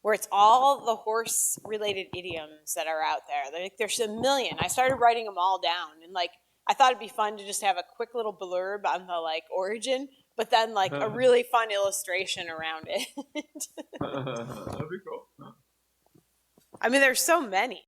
where it's all the horse-related idioms that are out there. There's a million. I started writing them all down, and like I thought it'd be fun to just have a quick little blurb on the like origin, but then like a really fun illustration around it. That'd be cool. I mean, there's so many.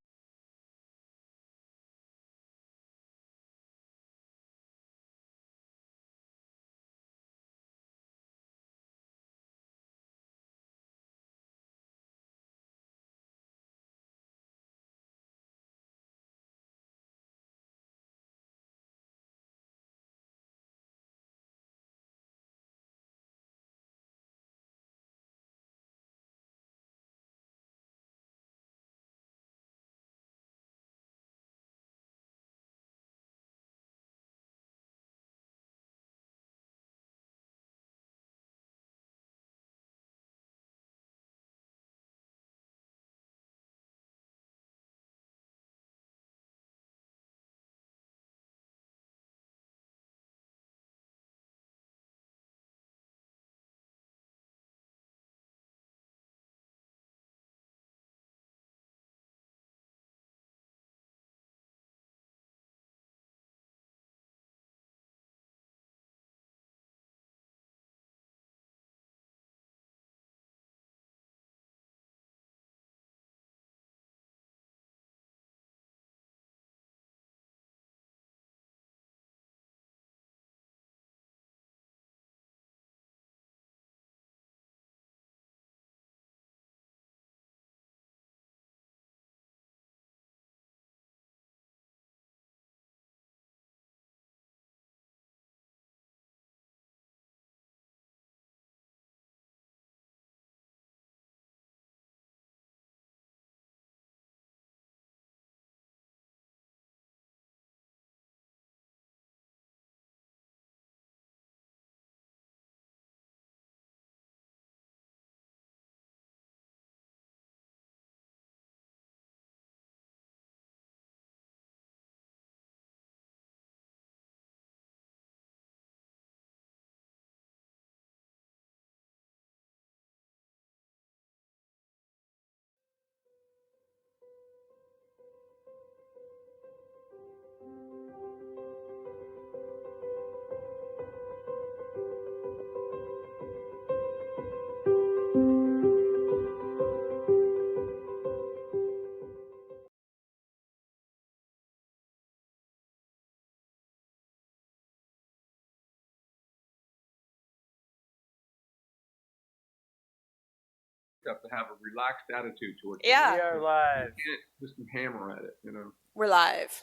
Have to have a relaxed attitude towards it. Yeah. We are live. You can't just hammer at it, you know. We're live.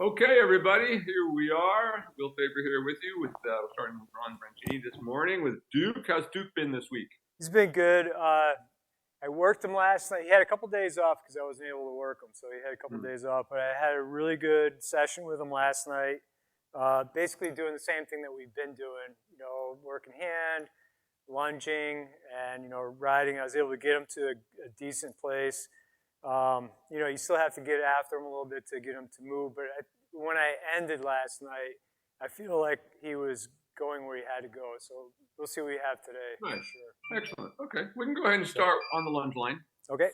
Okay, everybody, here we are. Will Faerber here with you, with starting with Ron Branchini this morning with Duke. How's Duke been this week? He's been good. I worked him last night. He had a couple days off because I wasn't able to work him, so he had a couple days off. But I had a really good session with him last night. Basically doing the same thing that we've been doing, you know, work in hand, lunging, and, you know, riding. I was able to get him to a decent place. You know, you still have to get after him a little bit to get him to move. But when I ended last night, I feel like he was going where he had to go. So we'll see what we have today. Nice. Sure. Excellent. Okay, we can go ahead and start on the lunge line. Okay.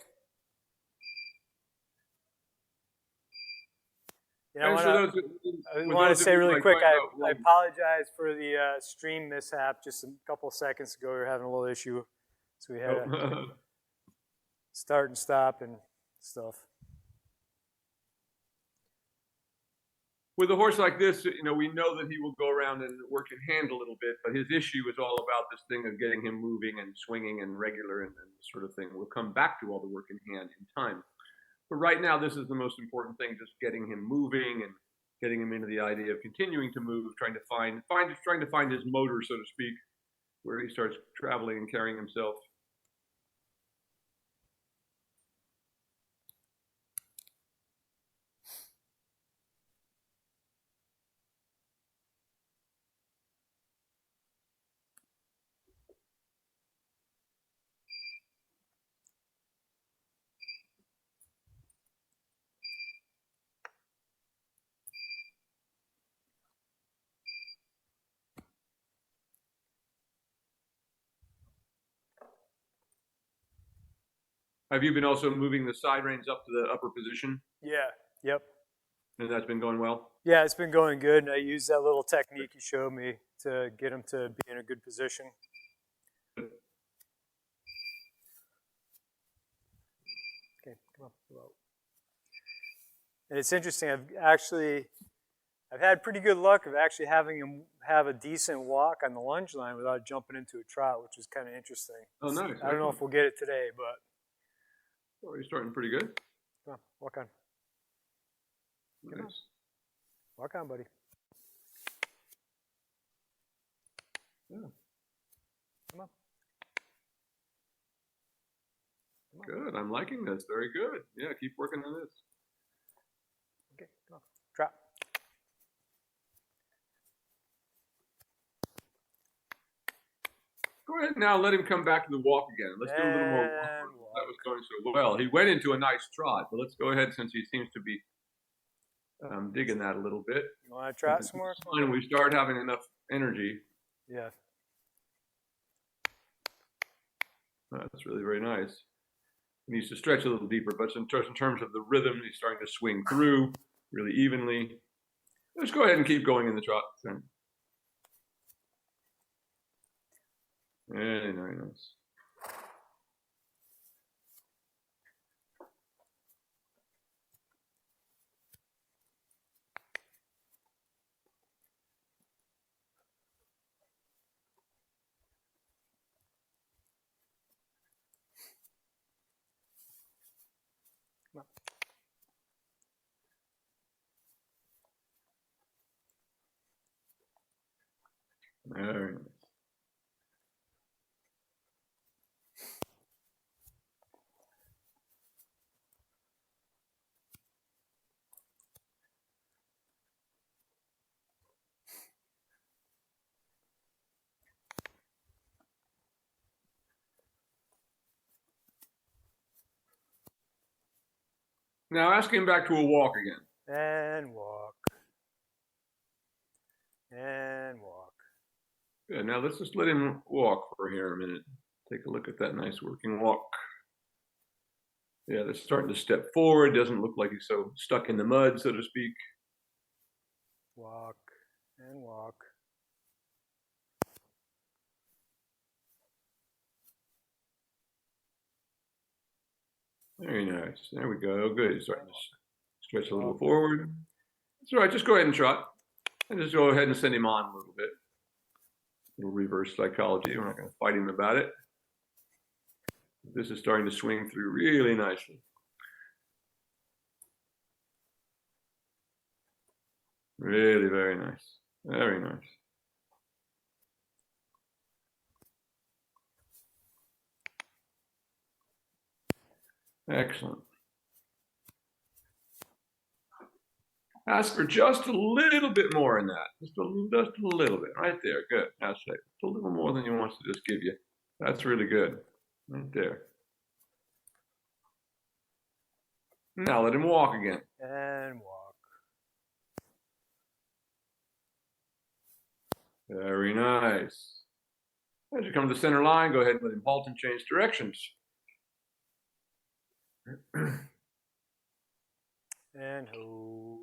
You know, I want to say really quick, I apologize for the stream mishap just a couple of seconds ago. We were having a little issue, so we had to start and stop and stuff. With a horse like this, you know, we know that he will go around and work in hand a little bit, but his issue is all about this thing of getting him moving and swinging and regular and this sort of thing. We'll come back to all the work in hand in time. But right now, this is the most important thing, just getting him moving and getting him into the idea of continuing to move, trying to find his motor, so to speak, where he starts traveling and carrying himself. Have you been also moving the side reins up to the upper position? Yeah. Yep. And that's been going well? Yeah, it's been going good. And I used that little technique you showed me to get him to be in a good position. Okay, come on. And it's interesting. I've had pretty good luck of actually having him have a decent walk on the lunge line without jumping into a trot, which is kind of interesting. Oh, nice. I don't know if we'll get it today, but. Oh, you're starting pretty good. Come on, walk on. Nice. Come on. Walk on, buddy. Yeah. Come on. Good. I'm liking this. Very good. Yeah, keep working on this. Okay, come on. Trot. Go ahead now. Let him come back to the walk again. Let's do a little more walk. That was going so well. He went into a nice trot, but let's go ahead since he seems to be digging that a little bit. You want to trot some more? When we start having enough energy. Yeah. That's really very nice. He needs to stretch a little deeper, but in terms of the rhythm, he's starting to swing through really evenly. Let's go ahead and keep going in the trot. Very, very nice. Very nice. Now ask him back to a walk again. And walk. And walk. Good. Now let's just let him walk for here a minute. Take a look at that nice working walk. Yeah, they're starting to step forward. Doesn't look like he's so stuck in the mud, so to speak. Walk and walk. Very nice. There we go. Good. He's starting to stretch a little forward. That's all right. Just go ahead and trot. And just go ahead and send him on a little bit. A little reverse psychology. We're not going to fight him about it. This is starting to swing through really nicely. Really very nice. Very nice. Excellent. Ask for just a little bit more in that. Just a little bit. Right there. Good. That's it. Just a little more than he wants to just give you. That's really good. Right there. Now let him walk again. And walk. Very nice. As you come to the center line, go ahead and let him halt and change directions. And ho.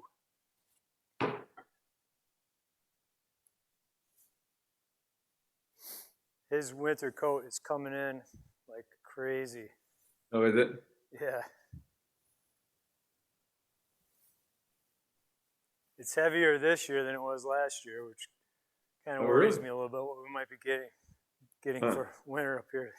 His winter coat is coming in like crazy. Oh, is it? Yeah. It's heavier this year than it was last year, which kind of worries me a little bit what we might be getting for winter up here.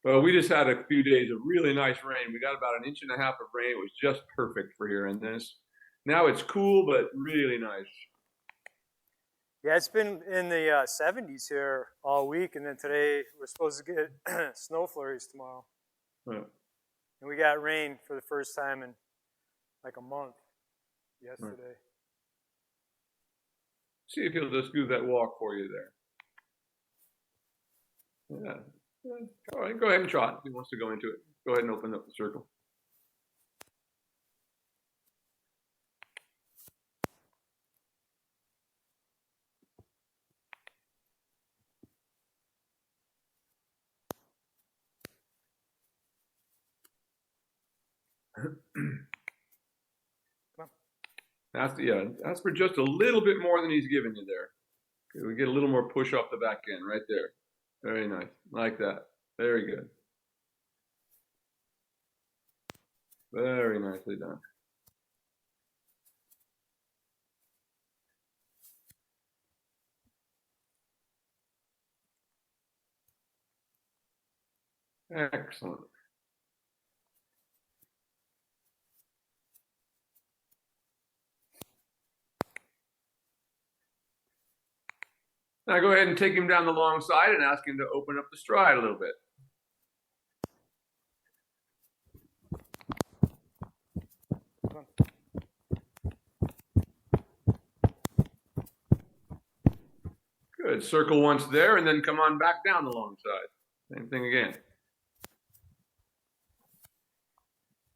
Well, we just had a few days of really nice rain. We got about 1.5 inches of rain. It was just perfect for here. And this, now it's cool, but really nice. Yeah, it's been in the 70s here all week, and then today we're supposed to get snow flurries tomorrow. Yeah. And we got rain for the first time in like a month yesterday. Right. See if he'll just do that walk for you there. Yeah. All right, go ahead and trot if he wants to go into it. Go ahead and open up the circle. Ask for just a little bit more than he's giving you there. Okay, we get a little more push off the back end right there. Very nice, like that. Very good. Very nicely done. Excellent. Now go ahead and take him down the long side and ask him to open up the stride a little bit. Good. Circle once there and then come on back down the long side. Same thing again.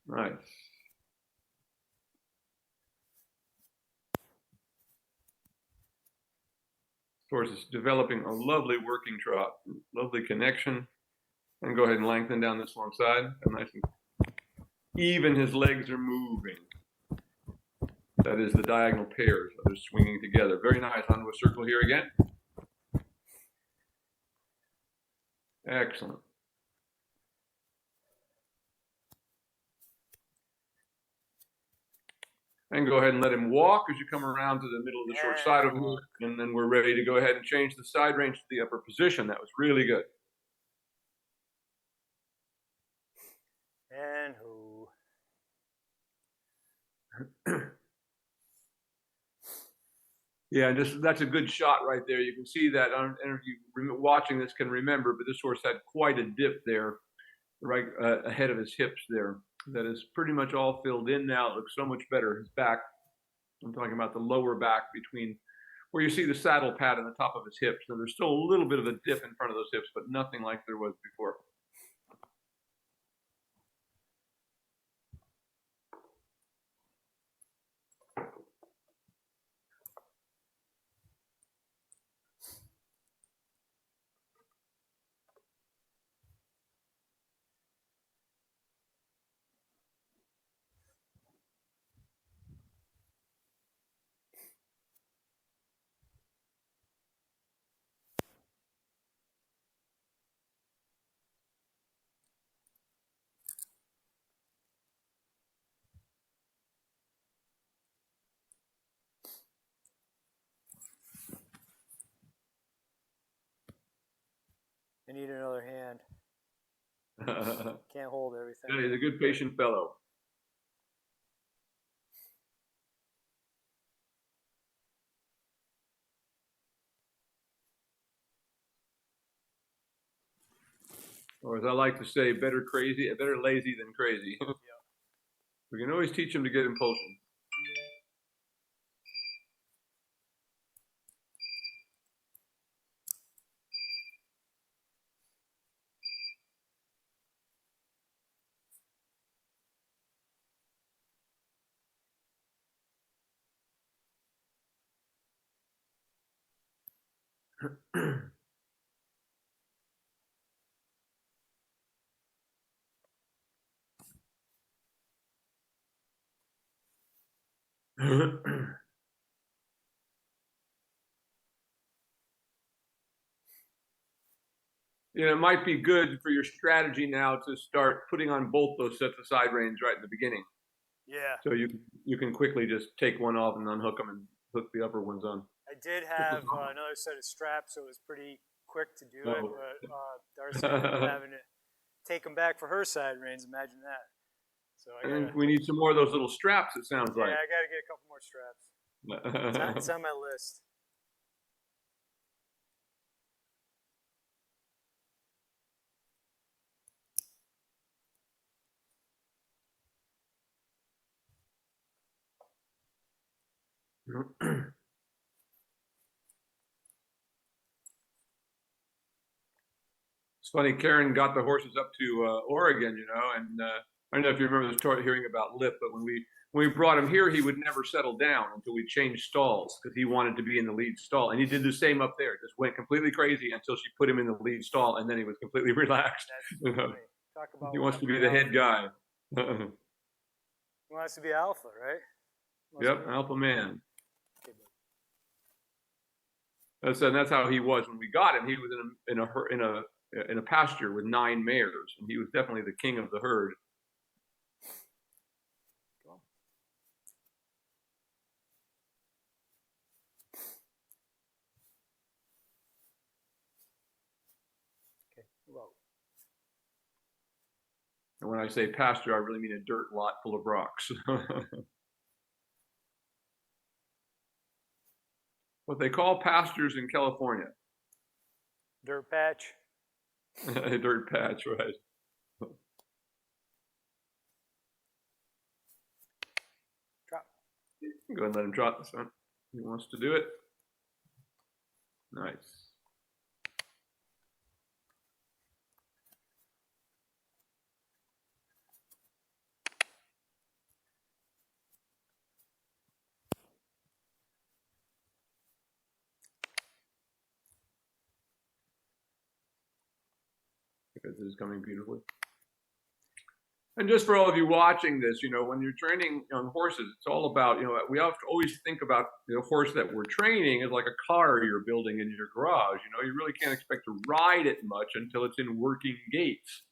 Nice. Horse is developing a lovely working trot, lovely connection. And go ahead and lengthen down this long side. Nice and even his legs are moving. That is the diagonal pairs. They're swinging together. Very nice. Onto a circle here again. Excellent. And go ahead and let him walk as you come around to the middle of the short side over here. And then we're ready to go ahead and change the side range to the upper position. That was really good. And who? Yeah, that's a good shot right there. You can see that. I don't know if you watching this can remember, but this horse had quite a dip there, right ahead of his hips there. That is pretty much all filled in now. It looks so much better. His back, I'm talking about the lower back between where you see the saddle pad on the top of his hips. So there's still a little bit of a dip in front of those hips, but nothing like there was before. I need another hand. Can't hold everything. Yeah, he's a good patient fellow. Or as I like to say, better lazy than crazy. Yeah. We can always teach him to get impulsion. You know, it might be good for your strategy now to start putting on both those sets of side reins right in the beginning. Yeah. So you can quickly just take one off and unhook them and hook the upper ones on. I did have another set of straps, so it was pretty quick to do it. But Darcy having to take them back for her side reins. Imagine that. So I think we need some more of those little straps. It sounds like. Yeah, I got to get a couple more straps. It's on my list. It's funny, Karen got the horses up to Oregon, you know, and I don't know if you remember the story hearing about Lip, but when we brought him here, he would never settle down until we changed stalls because he wanted to be in the lead stall. And he did the same up there, just went completely crazy until she put him in the lead stall, and then he was completely relaxed. That's funny. Talk about he wants to be the head guy. He wants to be alpha, right? Yep, alpha man. Okay, bud. And that's how he was when we got him. He was in a pasture with 9 mares, and he was definitely the king of the herd. Go. Okay, whoa. And when I say pasture, I really mean a dirt lot full of rocks. What they call pastures in California. Dirt patch. A dirt patch, right? Drop. Go ahead and let him trot this one. He wants to do it. Nice. Because this is coming beautifully. And just for all of you watching this, when you're training on horses, it's all about, we have to always think about the horse that we're training as like a car you're building in your garage. You really can't expect to ride it much until it's in working gaits.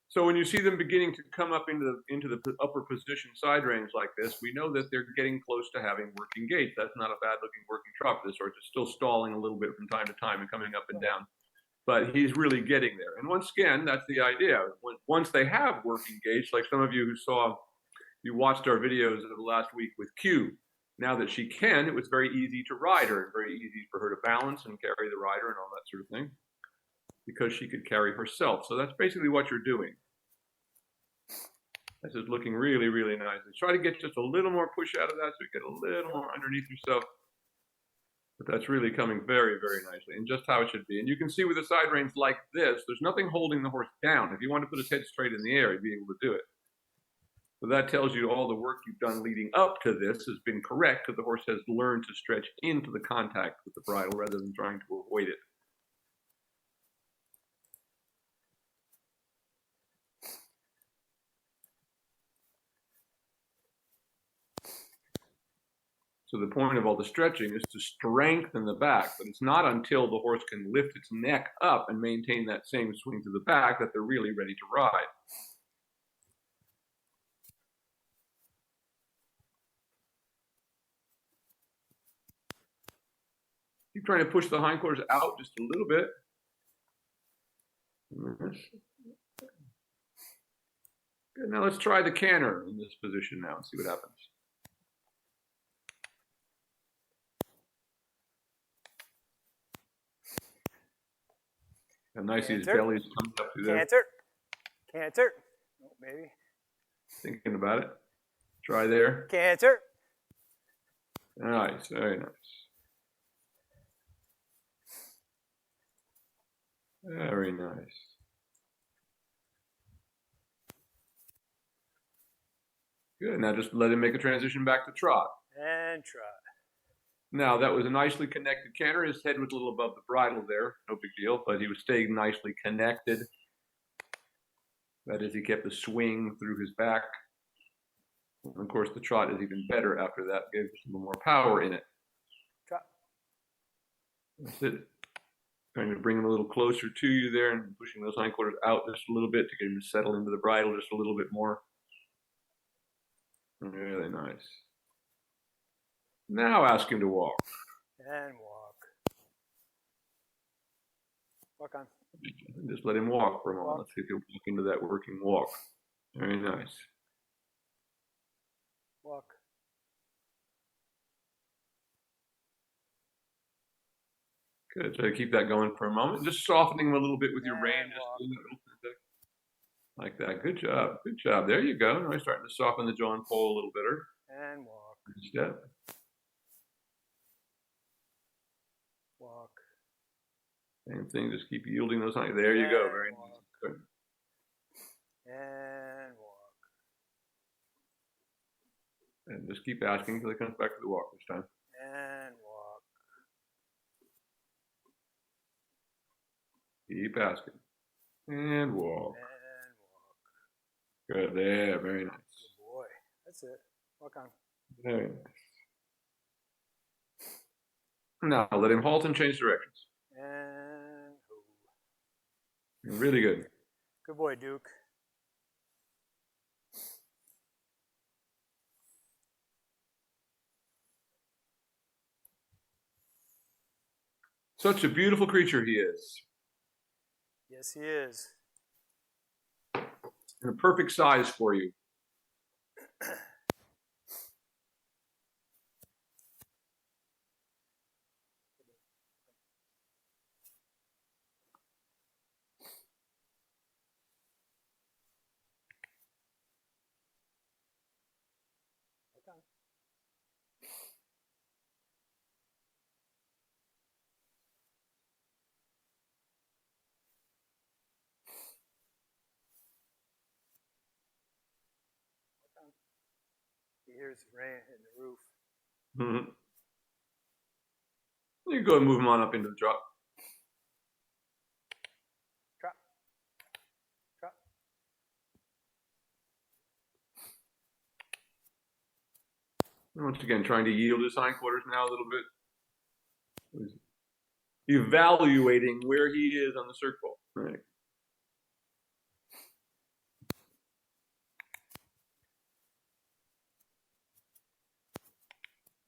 So when you see them beginning to come up into the upper position side reins like this, we know that they're getting close to having working gaits. That's not a bad looking working trot for this horse. It's still stalling a little bit from time to time and coming up and down. But he's really getting there. And once again, that's the idea. Once they have working gaits, like some of you who watched our videos of the last week with Q. Now that she can, it was very easy to ride her and very easy for her to balance and carry the rider and all that sort of thing because she could carry herself. So that's basically what you're doing. This is looking really, really nicely. Try to get just a little more push out of that so you get a little more underneath yourself. But that's really coming very, very nicely, and just how it should be. And you can see with the side reins like this, there's nothing holding the horse down. If you want to put his head straight in the air, he'd be able to do it. So that tells you all the work you've done leading up to this has been correct, because the horse has learned to stretch into the contact with the bridle rather than trying to avoid it. So the point of all the stretching is to strengthen the back, but it's not until the horse can lift its neck up and maintain that same swing to the back that they're really ready to ride. Keep trying to push the hindquarters out just a little bit. Good. Now let's try the canter in this position now and see what happens. How nice his belly is coming up through there. Canter. Oh, maybe. Thinking about it. Try there. Canter. Nice, very nice. Very nice. Good. Now just let him make a transition back to trot. And trot. Now that was a nicely connected canter. His head was a little above the bridle there. No big deal, but he was staying nicely connected. That is, he kept the swing through his back. And of course, the trot is even better after that. Gives us a little more power in it. Trot. That's it. Trying to bring him a little closer to you there and pushing those hindquarters out just a little bit to get him to settle into the bridle just a little bit more. Really nice. Now ask him to walk. And walk. Walk on. Just let him walk for a moment. Let's see if he'll walk into that working walk. Very nice. Walk. Good. So keep that going for a moment. Just softening him a little bit with your And rein. walk. Just like that. Good job. Good job. There you go. Now he's starting to soften the jaw and pole a little better. And walk. Good step. Walk. Same thing. Just keep yielding those. There you go. Very nice. Good. And walk. And just keep asking until he comes back to the walk this time. And walk. Keep asking. And walk. And walk. Good. There. Very nice. Good boy. That's it. Walk on. Very nice. Now let him halt and change directions. And Really good. good boy, Duke. Such a beautiful creature he is. Yes, he is. And a perfect size for you. He hears the rain hitting the roof. Mm-hmm. You go and move him on up into the drop. Drop. Drop. And once again, trying to yield his hindquarters now a little bit. Evaluating where he is on the circle. Right.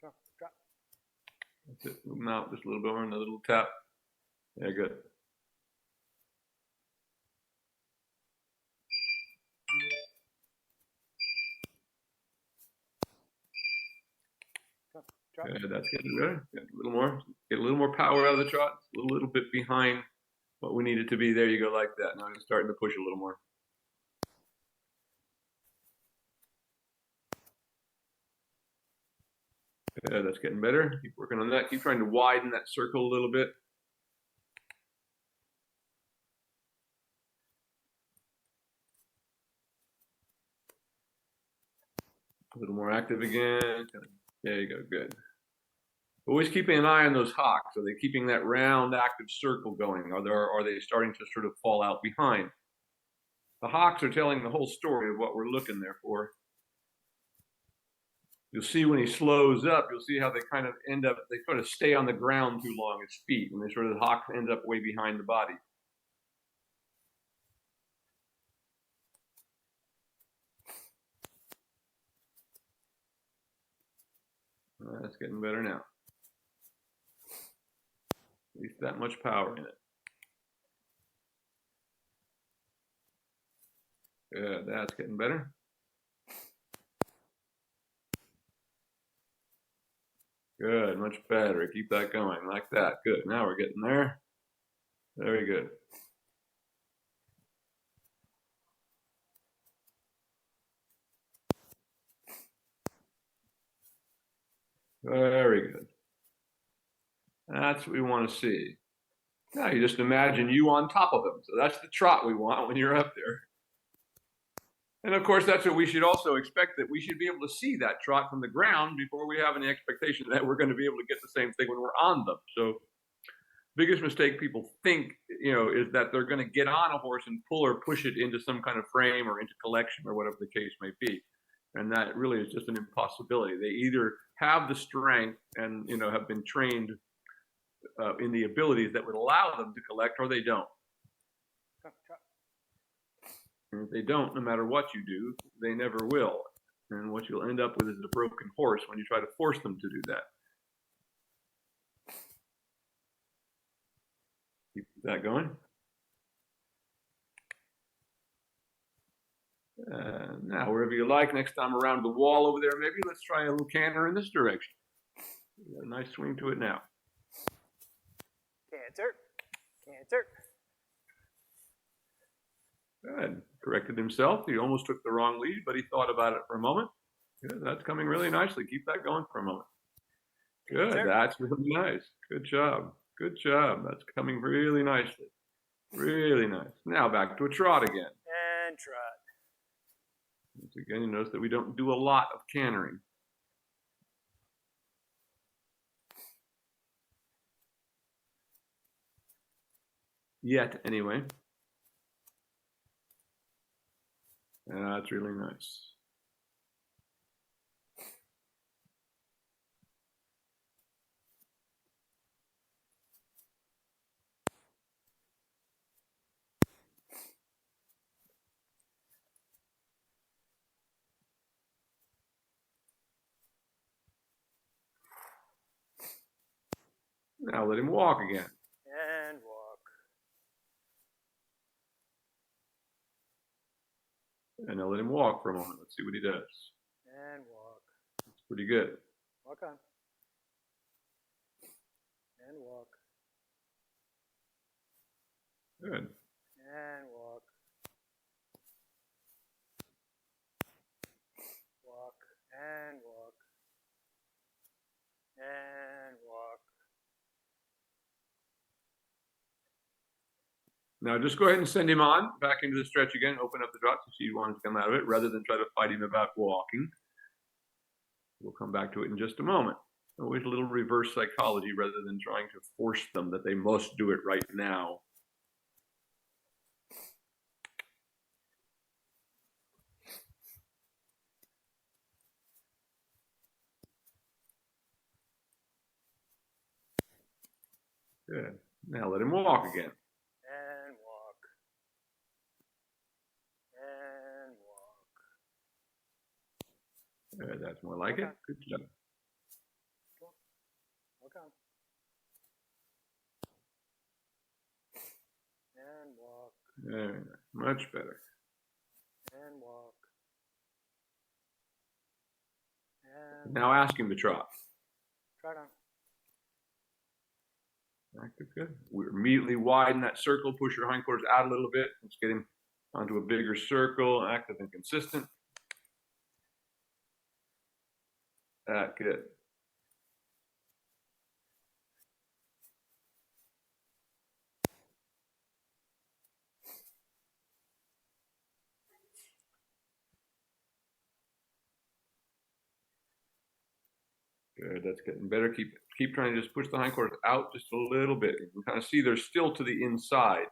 Drop. Drop. That's it. Move him out just a little bit more, another little tap. Yeah, good. Drop. Drop. Yeah, that's getting better. Get a little more. Get a little more power out of the trot. It's a little bit behind what we need it to be. There you go, like that. Now he's starting to push a little more. Yeah, that's getting better. Keep working on that. Keep trying to widen that circle a little bit. A little more active again. There you go, good. Always keeping an eye on those hocks. Are they keeping that round active circle going? Are they starting to sort of fall out behind? The hocks are telling the whole story of what we're looking there for. You'll see when he slows up, you'll see how they kind of end up, they sort of stay on the ground too long, his feet, and they sort of, the hock ends up way behind the body. That's getting better now. At least that much power in it. Good, that's getting better. Good, much better. Keep that going like that. Good, now we're getting there. Very good. Very good. That's what we want to see. Now you just imagine you on top of him. So that's the trot we want when you're up there. And of course, that's what we should also expect, that we should be able to see that trot from the ground before we have any expectation that we're going to be able to get the same thing when we're on them. So biggest mistake people think, is that they're going to get on a horse and pull or push it into some kind of frame or into collection or whatever the case may be. And that really is just an impossibility. They either have the strength and, have been trained in the abilities that would allow them to collect, or they don't. And if they don't, no matter what you do, they never will. And what you'll end up with is a broken horse when you try to force them to do that. Keep that going. Now, wherever you like, next time around the wall over there, maybe let's try a little canter in this direction. A nice swing to it now. Canter. Canter. Good. Corrected himself. He almost took the wrong lead, but he thought about it for a moment. Good. That's coming really nicely. Keep that going for a moment. Good. Canter. That's really nice. Good job. Good job. That's coming really nicely. Really nice. Now back to a trot again. And trot. Once again, you notice that we don't do a lot of cantering. Yet, anyway. That's really nice. Now let him walk again. And walk. And now let him walk for a moment. Let's see what he does. And walk. It's pretty good. Walk on. And walk. Good. And walk. Walk. And walk. And walk. Now just go ahead and send him on back into the stretch again. Open up the drop to see you want to come out of it rather than try to fight him about walking. We'll come back to it in just a moment. Always a little reverse psychology rather than trying to force them that they must do it right now. Good. Now let him walk again. And walk. And walk. Good. That's more like it. Good job. Walk on. And walk. Very nice. Much better. And walk. And Now ask him to trot. trot on. Active, good. We immediately widen that circle, push your hindquarters out a little bit. Let's get him onto a bigger circle, active and consistent. Good. Good, that's getting better. Keep trying to just push the hindquarters out just a little bit. You can kind of see they're still to the inside.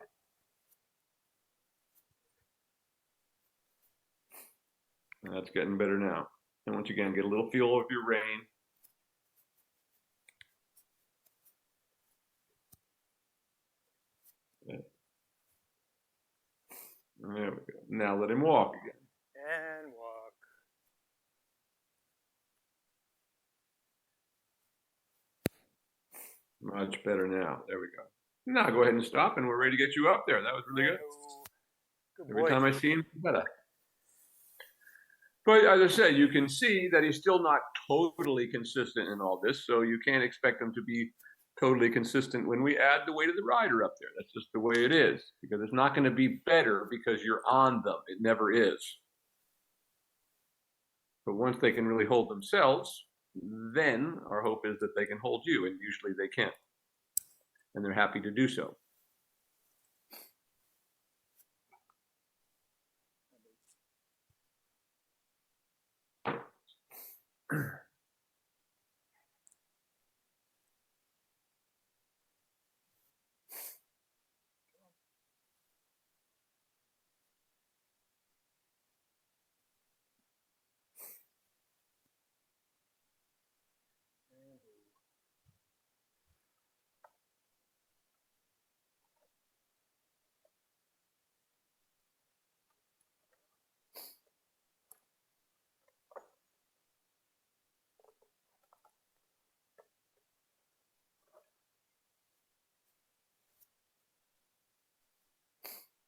And that's getting better now. And once again, get a little feel of your rein. There we go. Now let him walk again. And walk. Much better now. There we go. Now go ahead and stop, and we're ready to get you up there. That was really good. Good Every boy. time I see him, better. But as I said, you can see that he's still not totally consistent in all this, so you can't expect him to be totally consistent when we add the weight of the rider up there. That's just the way it is, because it's not going to be better because you're on them. It never is. But once they can really hold themselves, then our hope is that they can hold you, and usually they can. And they're happy to do so.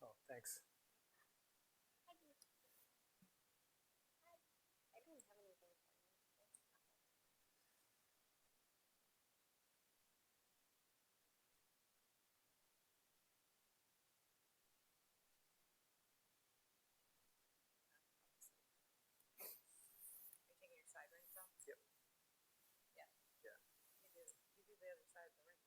Oh, thanks. Yep. Yeah. Yeah. You do the other side of the ring.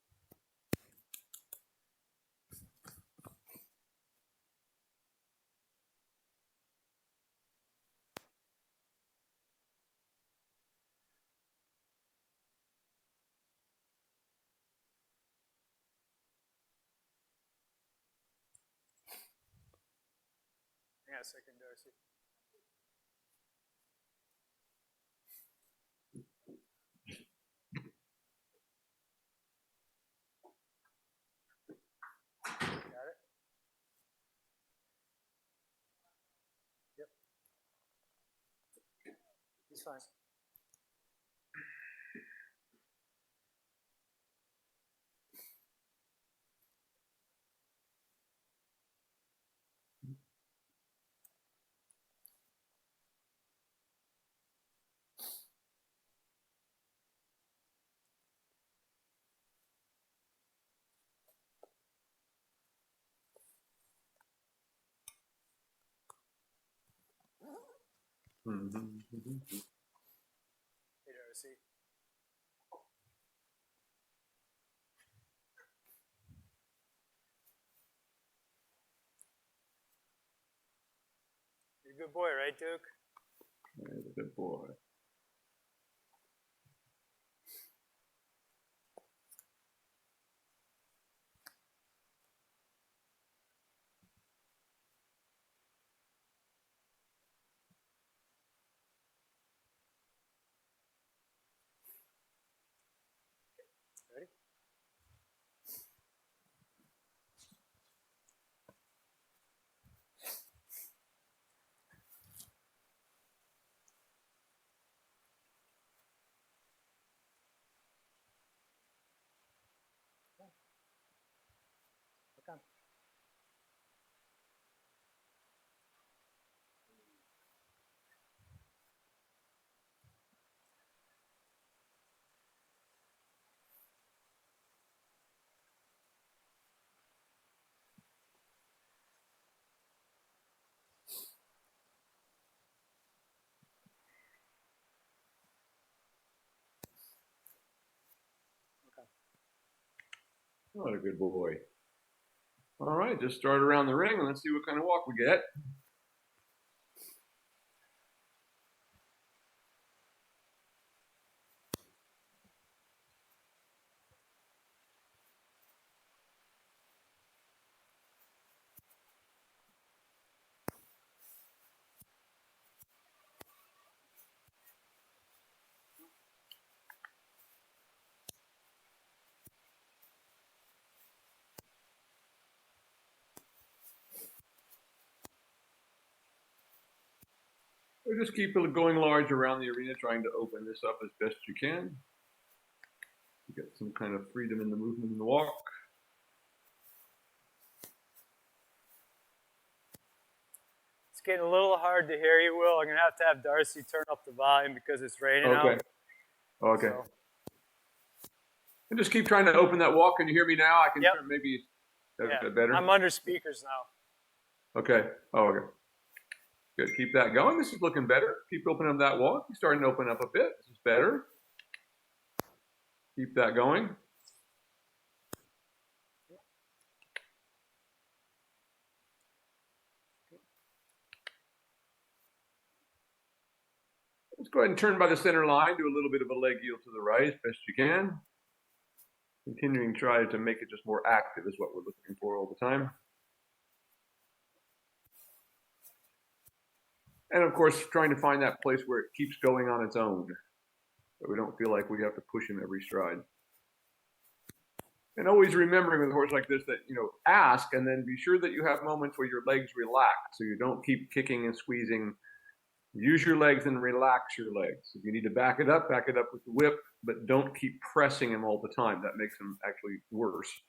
Hang on a second, Darcy. Got it? Yep. He's fine. Hey, Darcy. You're a good boy, right, Duke? He's a good boy. Ready? Look on. What a good boy. All right, just start around the ring and let's see what kind of walk we get. Or just keep it going large around the arena, trying to open this up as best you can. You get some kind of freedom in the movement in the walk. It's getting a little hard to hear you, Will. I'm going to have Darcy turn up the volume because it's raining Okay. out. Okay. So. And just keep trying to open that walk. Can you hear me now? I can Yep. turn maybe Yeah. better. I'm under speakers now. Okay. Oh, okay. Good. Keep that going. This is looking better. Keep opening up that walk. You're starting to open up a bit. This is better. Keep that going. Let's go ahead and turn by the center line. Do a little bit of a leg yield to the right as best you can. Continuing to try to make it just more active is what we're looking for all the time. And of course, trying to find that place where it keeps going on its own. So we don't feel like we have to push him every stride. And always remembering with a horse like this that, ask and then be sure that you have moments where your legs relax so you don't keep kicking and squeezing. Use your legs and relax your legs. If you need to back it up with the whip, but don't keep pressing him all the time. That makes him actually worse.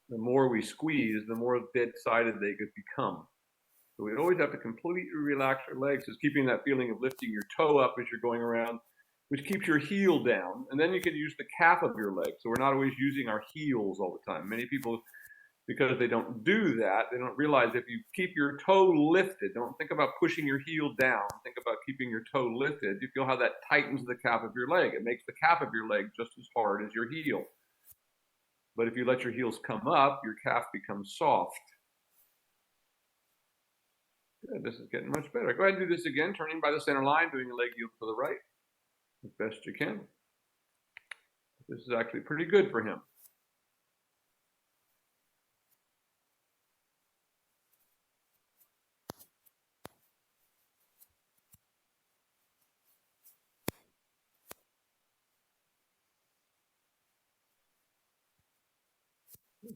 The more we squeeze, the more dead-sided they could become. So we always have to completely relax our legs. It's keeping that feeling of lifting your toe up as you're going around, which keeps your heel down. And then you can use the calf of your leg. So we're not always using our heels all the time. Many people, because they don't do that, they don't realize if you keep your toe lifted, don't think about pushing your heel down, think about keeping your toe lifted. You feel how that tightens the calf of your leg. It makes the calf of your leg just as hard as your heel. But if you let your heels come up, your calf becomes soft. Good, this is getting much better. Go ahead and do this again, turning by the center line, doing a leg yield to the right as best you can. This is actually pretty good for him.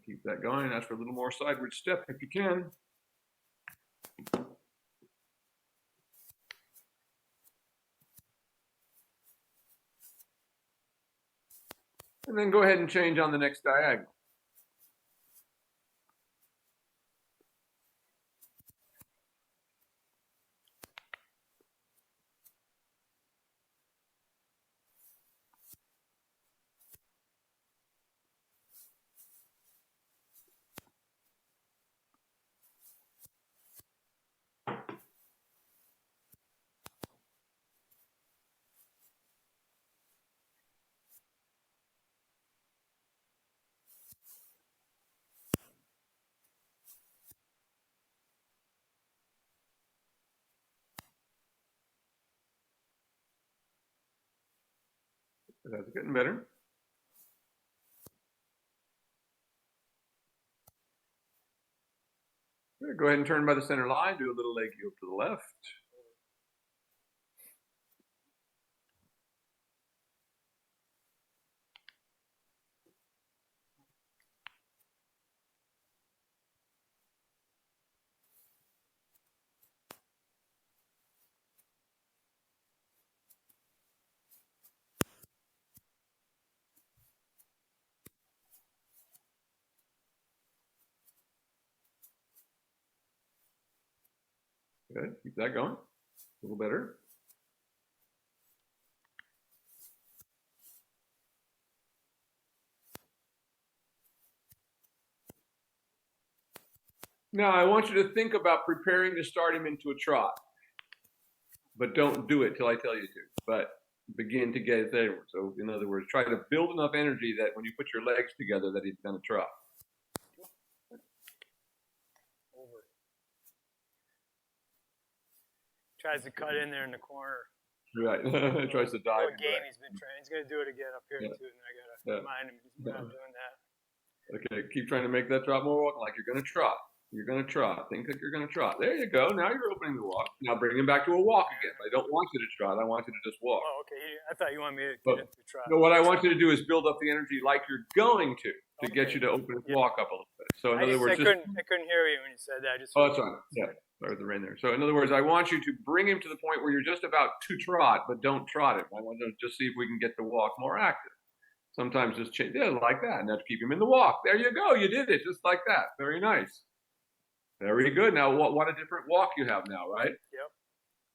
Keep that going. Ask for a little more sideward step if you can. And then go ahead and change on the next diagonal. That's getting better. Good. Go ahead and turn by the center line. Do a little leg yield to the left. Good. Keep that going. A little better. Now, I want you to think about preparing to start him into a trot. But don't do it till I tell you to. But begin to get it there. So, in other words, try to build enough energy that when you put your legs together, that he's going to trot. Over. Tries to cut in there in the corner. Right. Tries to dive. Game he's been trying. He's going to do it again up here too, and I got to remind him he's not doing that. Okay, keep trying to make that trot more walk like you're going to trot. You're going to trot. Think that you're going to trot. There you go. Now you're opening the walk. Now bring him back to a walk again. I don't want you to trot. I want you to just walk. Oh, okay. I thought you wanted me to get into the trot. No, what I want you to do is build up the energy like you're going to get you to open his walk up a little bit. So in other words, I couldn't hear you when you said that. Oh, that's fine. Yeah, sorry, the rain there. So in other words, I want you to bring him to the point where you're just about to trot, but don't trot him. I want to just see if we can get the walk more active. Sometimes just change, like that, and that's keep him in the walk. There you go. You did it just like that. Very nice. Very good. Now, what a different walk you have now, right? Yep.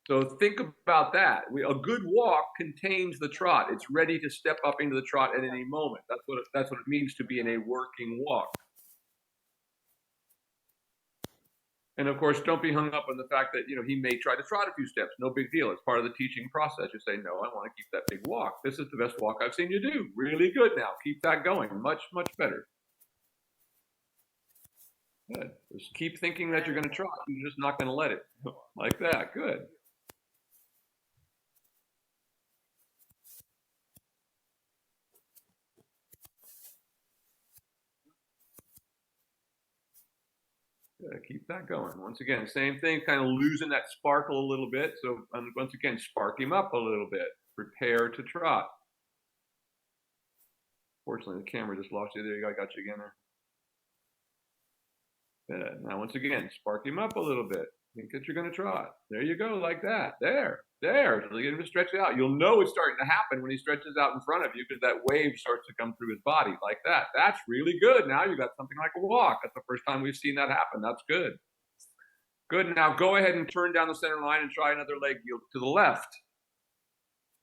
So think about that. A good walk contains the trot. It's ready to step up into the trot at any moment. That's what it means to be in a working walk. And of course, don't be hung up on the fact that he may try to trot a few steps. No big deal. It's part of the teaching process. You say, no, I want to keep that big walk. This is the best walk I've seen you do. Really good now. Keep that going. Much, much better. Good. Just keep thinking that you're going to trot. You're just not going to let it. Like that. Good. Good. Keep that going. Once again, same thing, kind of losing that sparkle a little bit. So once again, spark him up a little bit. Prepare to trot. Fortunately, the camera just lost you. There you go. I got you again there. Good. Now, once again, spark him up a little bit. Think that you're going to trot. There you go, like that. There. So you get him to stretch it out. You'll know it's starting to happen when he stretches out in front of you because that wave starts to come through his body like that. That's really good. Now you got something like a walk. That's the first time we've seen that happen. That's good. Good. Now go ahead and turn down the center line and try another leg yield to the left.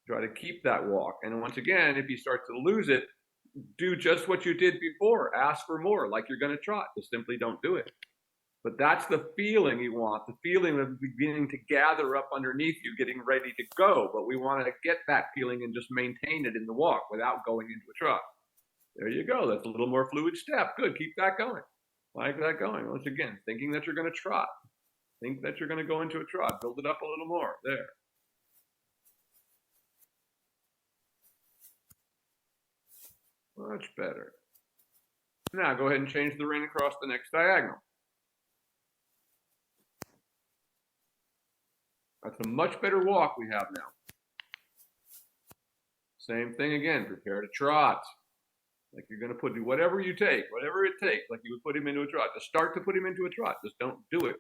Try to keep that walk. And once again, if he starts to lose it, do just what you did before. Ask for more, like you're going to trot. Just simply don't do it. But that's the feeling you want, the feeling of beginning to gather up underneath you, getting ready to go. But we want to get that feeling and just maintain it in the walk without going into a trot. There you go. That's a little more fluid step. Good. Keep that going. Like that going. Once again, thinking that you're going to trot. Think that you're going to go into a trot. Build it up a little more. There. Much better. Now go ahead and change the rein across the next diagonal. That's a much better walk we have now. Same thing again, prepare to trot. Like you're going to do whatever you take, whatever it takes, like you would put him into a trot. Just start to put him into a trot. Just don't do it.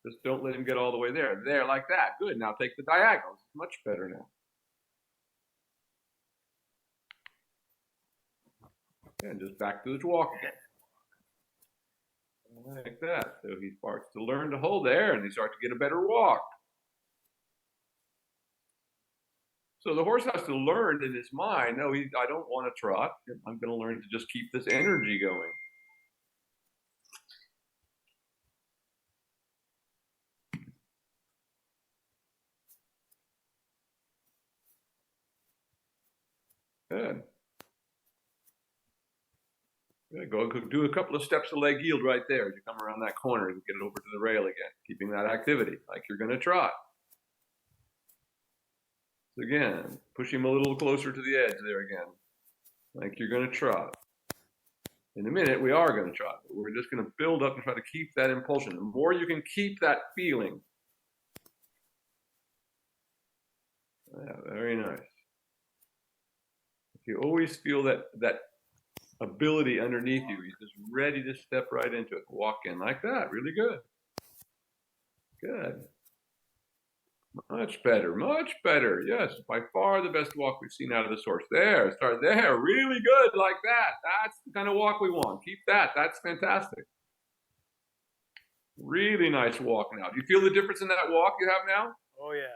Just don't let him get all the way there. There, like that. Good. Now take the diagonals. Much better now. And just back to the walk again. Like that. So he starts to learn to hold there, and he starts to get a better walk. So the horse has to learn in his mind, no, I don't want to trot. I'm going to learn to just keep this energy going. Good. Go do a couple of steps of leg yield right there as you come around that corner and get it over to the rail again, keeping that activity like you're going to trot. Again, push him a little closer to the edge there again, like you're going to trot. In a minute, we are going to trot, but we're just going to build up and try to keep that impulsion. The more you can keep that feeling. Yeah, very nice. If you always feel that ability underneath you, you're just ready to step right into it. Walk in like that. Really good. Good. Much better, much better. Yes, by far the best walk we've seen out of this horse. There, start there. Really good, like that. That's the kind of walk we want. Keep that. That's fantastic. Really nice walk now. Do you feel the difference in that walk you have now? Oh, yeah.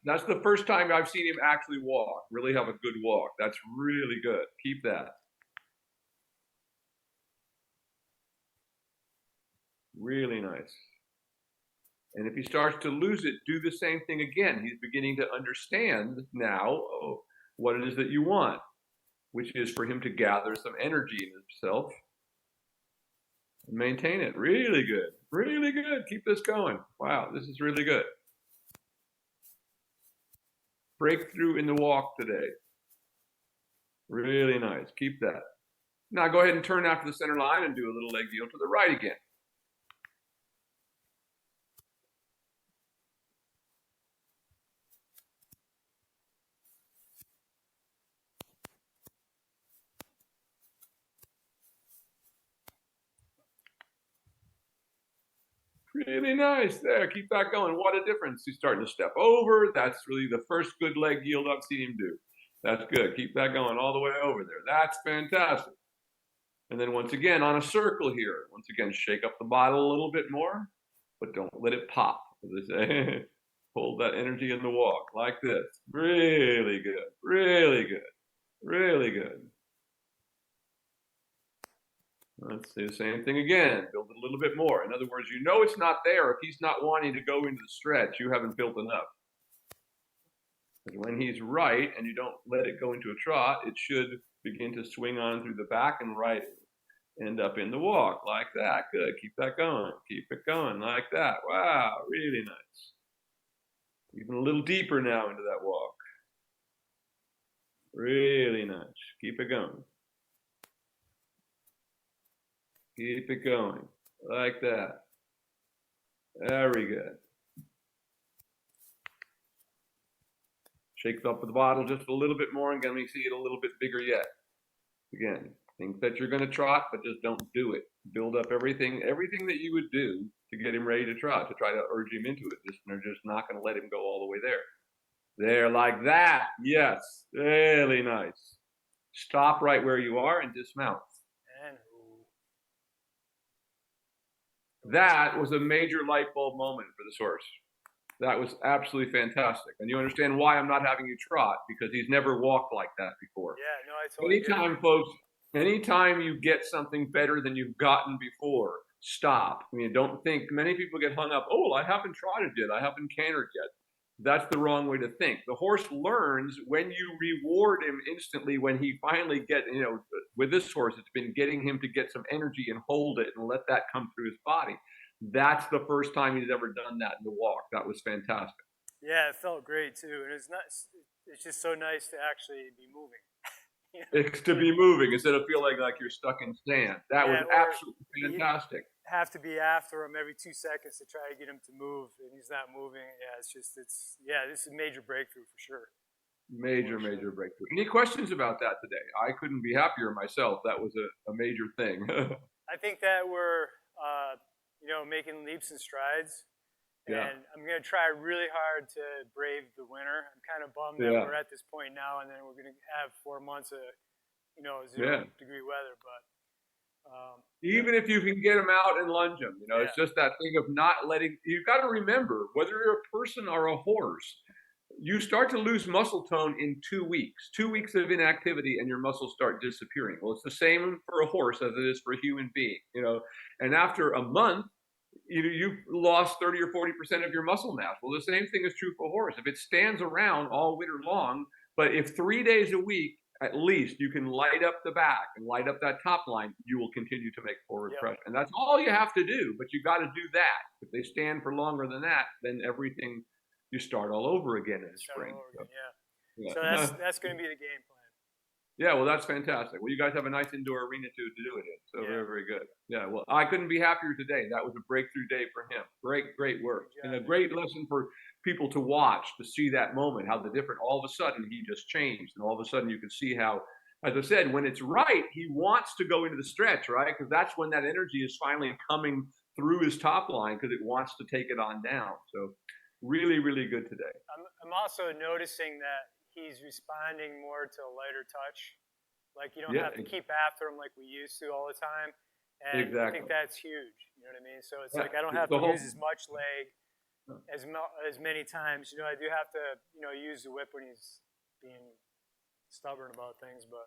That's the first time I've seen him actually walk. Really have a good walk. That's really good. Keep that. Really nice. And if he starts to lose it, do the same thing again. He's beginning to understand now what it is that you want, which is for him to gather some energy in himself and maintain it. Really good. Really good. Keep this going. Wow, this is really good. Breakthrough in the walk today. Really nice. Keep that. Now go ahead and turn after the center line and do a little leg yield to the right again. Really nice. There, keep that going. What a difference. He's starting to step over. That's really the first good leg yield I've seen him do. That's good. Keep that going all the way over there. That's fantastic. And then once again, on a circle here. Once again, shake up the bottle a little bit more, but don't let it pop, as they say. Hold that energy in the walk, like this. Really good. Really good. Really good. Let's do the same thing again. Build it a little bit more. In other words, you know it's not there. If he's not wanting to go into the stretch, you haven't built enough. And when he's right and you don't let it go into a trot, it should begin to swing on through the back and right end up in the walk like that. Good. Keep that going. Keep it going like that. Wow. Really nice. Even a little deeper now into that walk. Really nice. Keep it going. Keep it going, like that. Very good. Shake up the bottle just a little bit more, and let me see it a little bit bigger yet. Again, think that you're going to trot, but just don't do it. Build up everything that you would do to get him ready to trot, to try to urge him into it. They're just not going to let him go all the way there. There, like that. Yes, really nice. Stop right where you are and dismount. That was a major light bulb moment for this horse. That was absolutely fantastic. And you understand why I'm not having you trot, because he's never walked like that before. Yeah, no, I totally Anytime, folks, anytime you get something better than you've gotten before, stop. I mean, don't think, many people get hung up, oh, I haven't trotted yet, I haven't cantered yet. That's the wrong way to think. The horse learns when you reward him instantly, when he finally with this horse, it's been getting him to get some energy and hold it and let that come through his body. That's the first time he's ever done that in the walk. That was fantastic. Yeah, it felt great too. And it's just so nice to actually be moving. It's to be moving instead of feeling like you're stuck in sand. That was absolutely fantastic. Have to be after him every 2 seconds to try to get him to move, and he's not moving. Yeah, this is a major breakthrough for sure. Major breakthrough. Any questions about that today? I couldn't be happier myself. That was a major thing. I think that we're making leaps and strides. Yeah. And I'm going to try really hard to brave the winter. I'm kind of bummed that we're at this point now, and then we're going to have 4 months of, 0-degree weather. But even if you can get them out and lunge them, it's just that thing of not letting. You've got to remember, whether you're a person or a horse, you start to lose muscle tone in 2 weeks. 2 weeks of inactivity, and your muscles start disappearing. Well, it's the same for a horse as it is for a human being. And after a month, you've lost 30 or 40% of your muscle mass. Well, the same thing is true for a horse. If it stands around all winter long, but if 3 days a week, at least, you can light up the back and light up that top line, you will continue to make forward pressure. And that's all you have to do, but you got to do that. If they stand for longer than that, then everything, you start all over again in the spring. Yeah. Yeah. So that's going to be the game plan. Yeah, well, that's fantastic. Well, you guys have a nice indoor arena to do it in, so Yeah. very, very good. Yeah, well, I couldn't be happier today. That was a breakthrough day for him. Great, great work, Good job, and a man. great lesson for people to watch, to see that moment, how the different, all of a sudden he just changed, and all of a sudden you can see how, as I said, when it's right, he wants to go into the stretch, right? Because that's when that energy is finally coming through his top line because it wants to take it on down. So really, really good today. I'm also noticing that he's responding more to a lighter touch. Like you don't have to keep after him like we used to all the time. And Exactly. I think that's huge. You know what I mean? So it's like I don't have The to whole- use as much leg as many times. You know, I do have to, you know, use the whip when he's being stubborn about things, but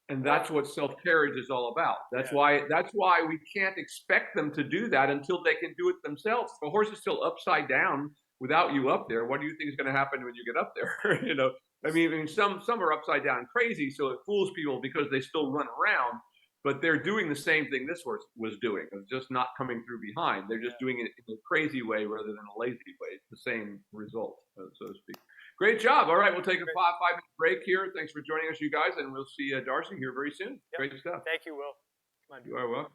And that's what self-carriage is all about. That's why we can't expect them to do that until they can do it themselves. If a horse is still upside down without you up there, what do you think is going to happen when you get up there? You know, I mean, some are upside down crazy, so it fools people because they still run around, but they're doing the same thing this horse was doing. It's just not coming through behind. They're just doing it in a crazy way rather than a lazy way. It's the same result, so to speak. Great job. All right, we'll take a 5-minute break here. Thanks for joining us, you guys, and we'll see Darcy here very soon. Great stuff. thank you, Will. Come on. You are welcome.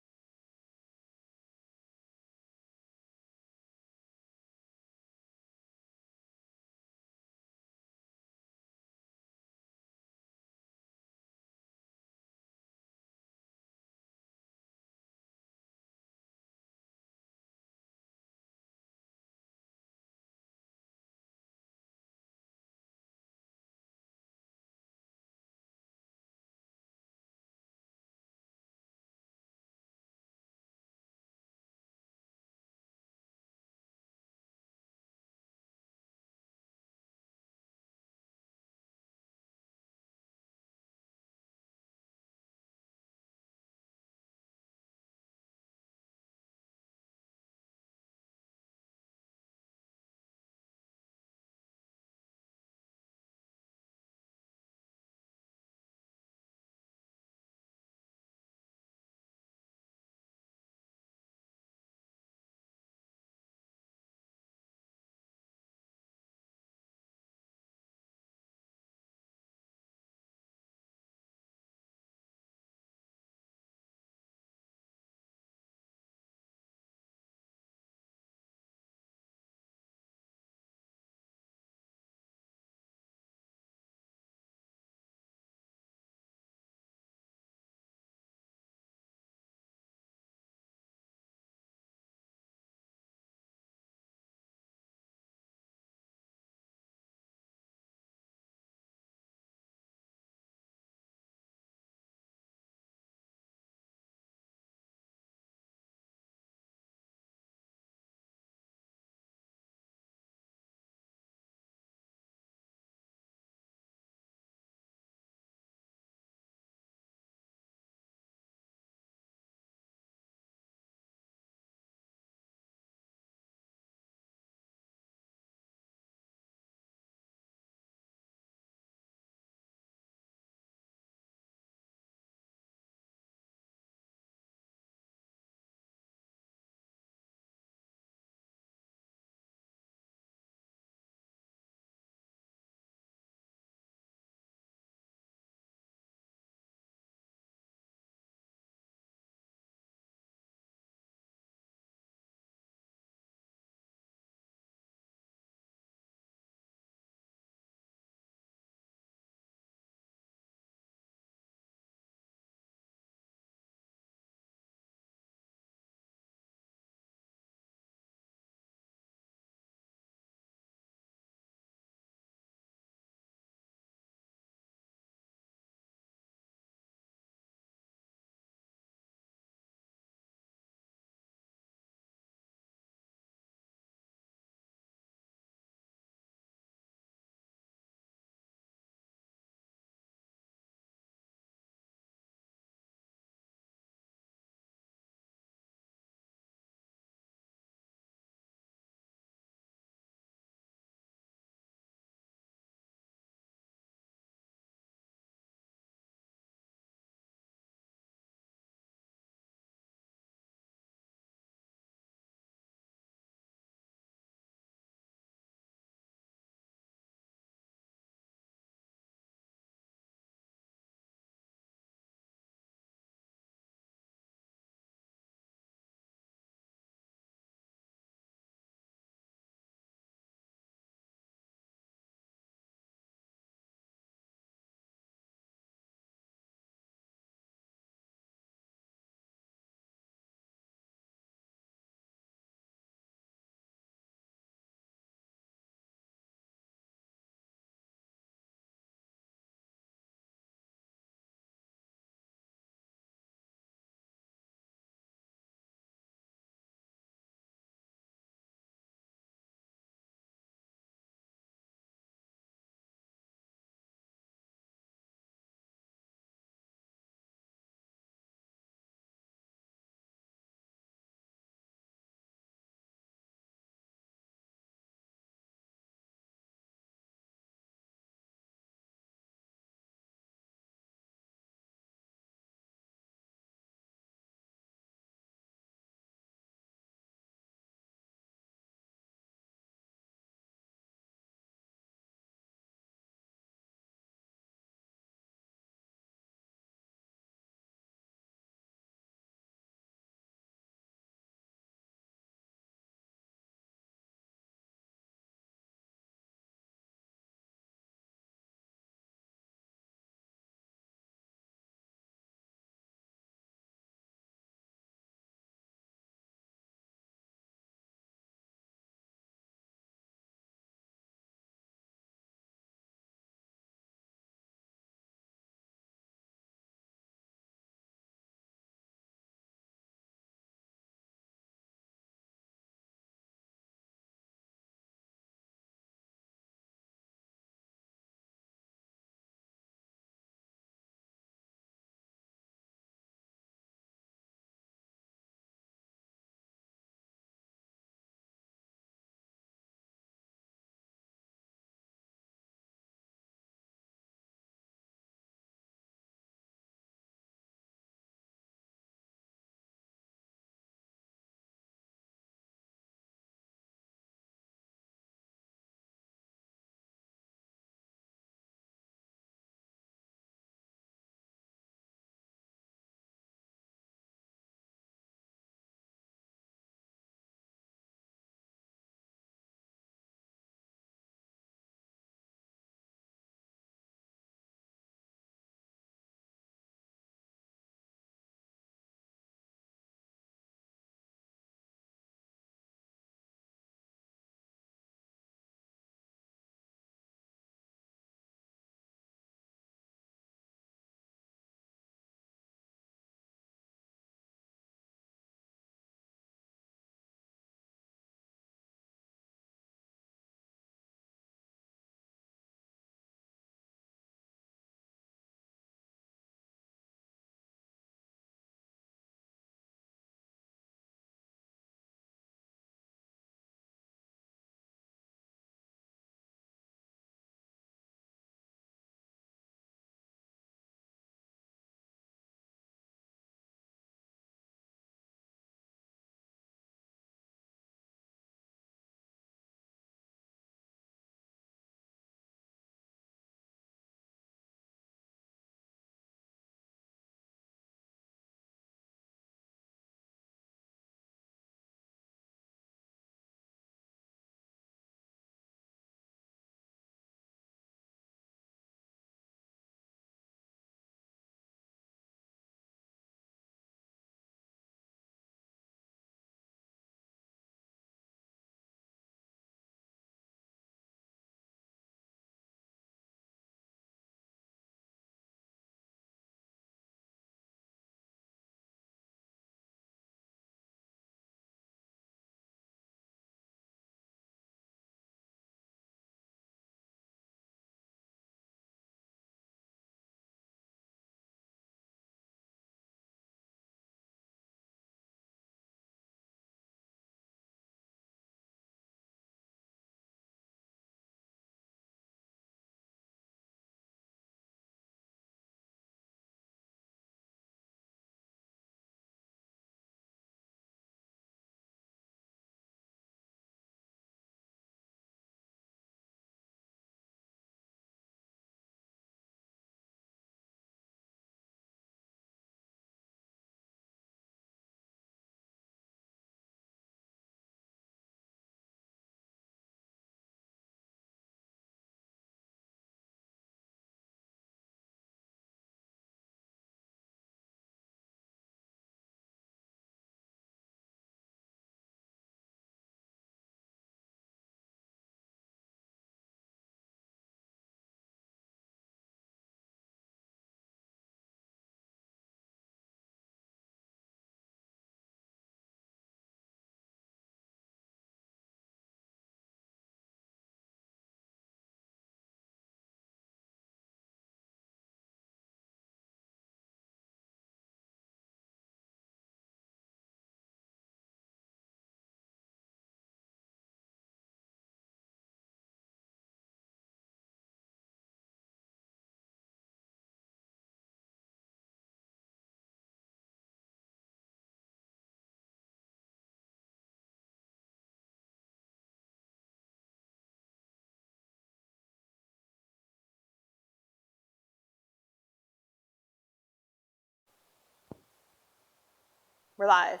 We're live.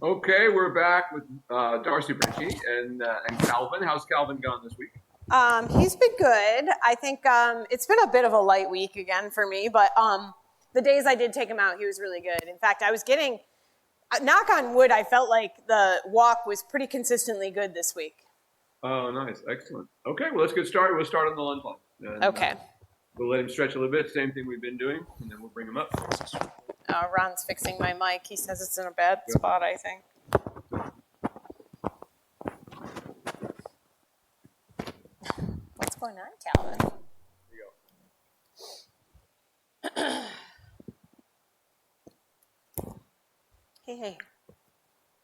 Okay, we're back with Darcy, Branchini, and Calvin. How's Calvin gone this week? He's been good. I think it's been a bit of a light week again for me, but the days I did take him out, he was really good. In fact, I was getting, knock on wood, I felt like the walk was pretty consistently good this week. Oh, nice. Excellent. Okay, well, let's get started. We'll start on the lunge line. And, Okay. We'll let him stretch a little bit, same thing we've been doing, and then we'll bring him up. Ron's fixing my mic. He says it's in a bad spot, I think. What's going on, Calvin? There you go. Hey.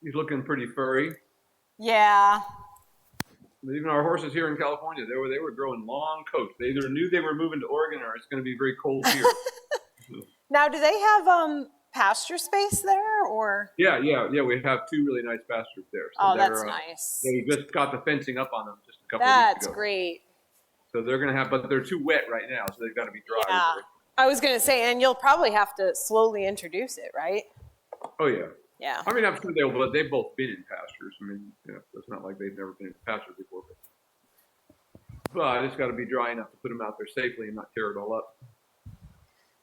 He's looking pretty furry. Yeah. Even our horses here in California, they were growing long coats. They either knew they were moving to Oregon or it's going to be very cold here. Now, do they have pasture space there, or? Yeah. We have two really nice pastures there. So that's nice. They just got the fencing up on them just a couple of weeks ago. That's great. So they're going to have, but they're too wet right now, so they've got to be dry. Yeah. I was going to say, and you'll probably have to slowly introduce it, right? Oh, yeah. Yeah. I mean, I'm sure they've both been in pastures. I mean, it's not like they've never been in pastures before. But it's got to be dry enough to put them out there safely and not tear it all up.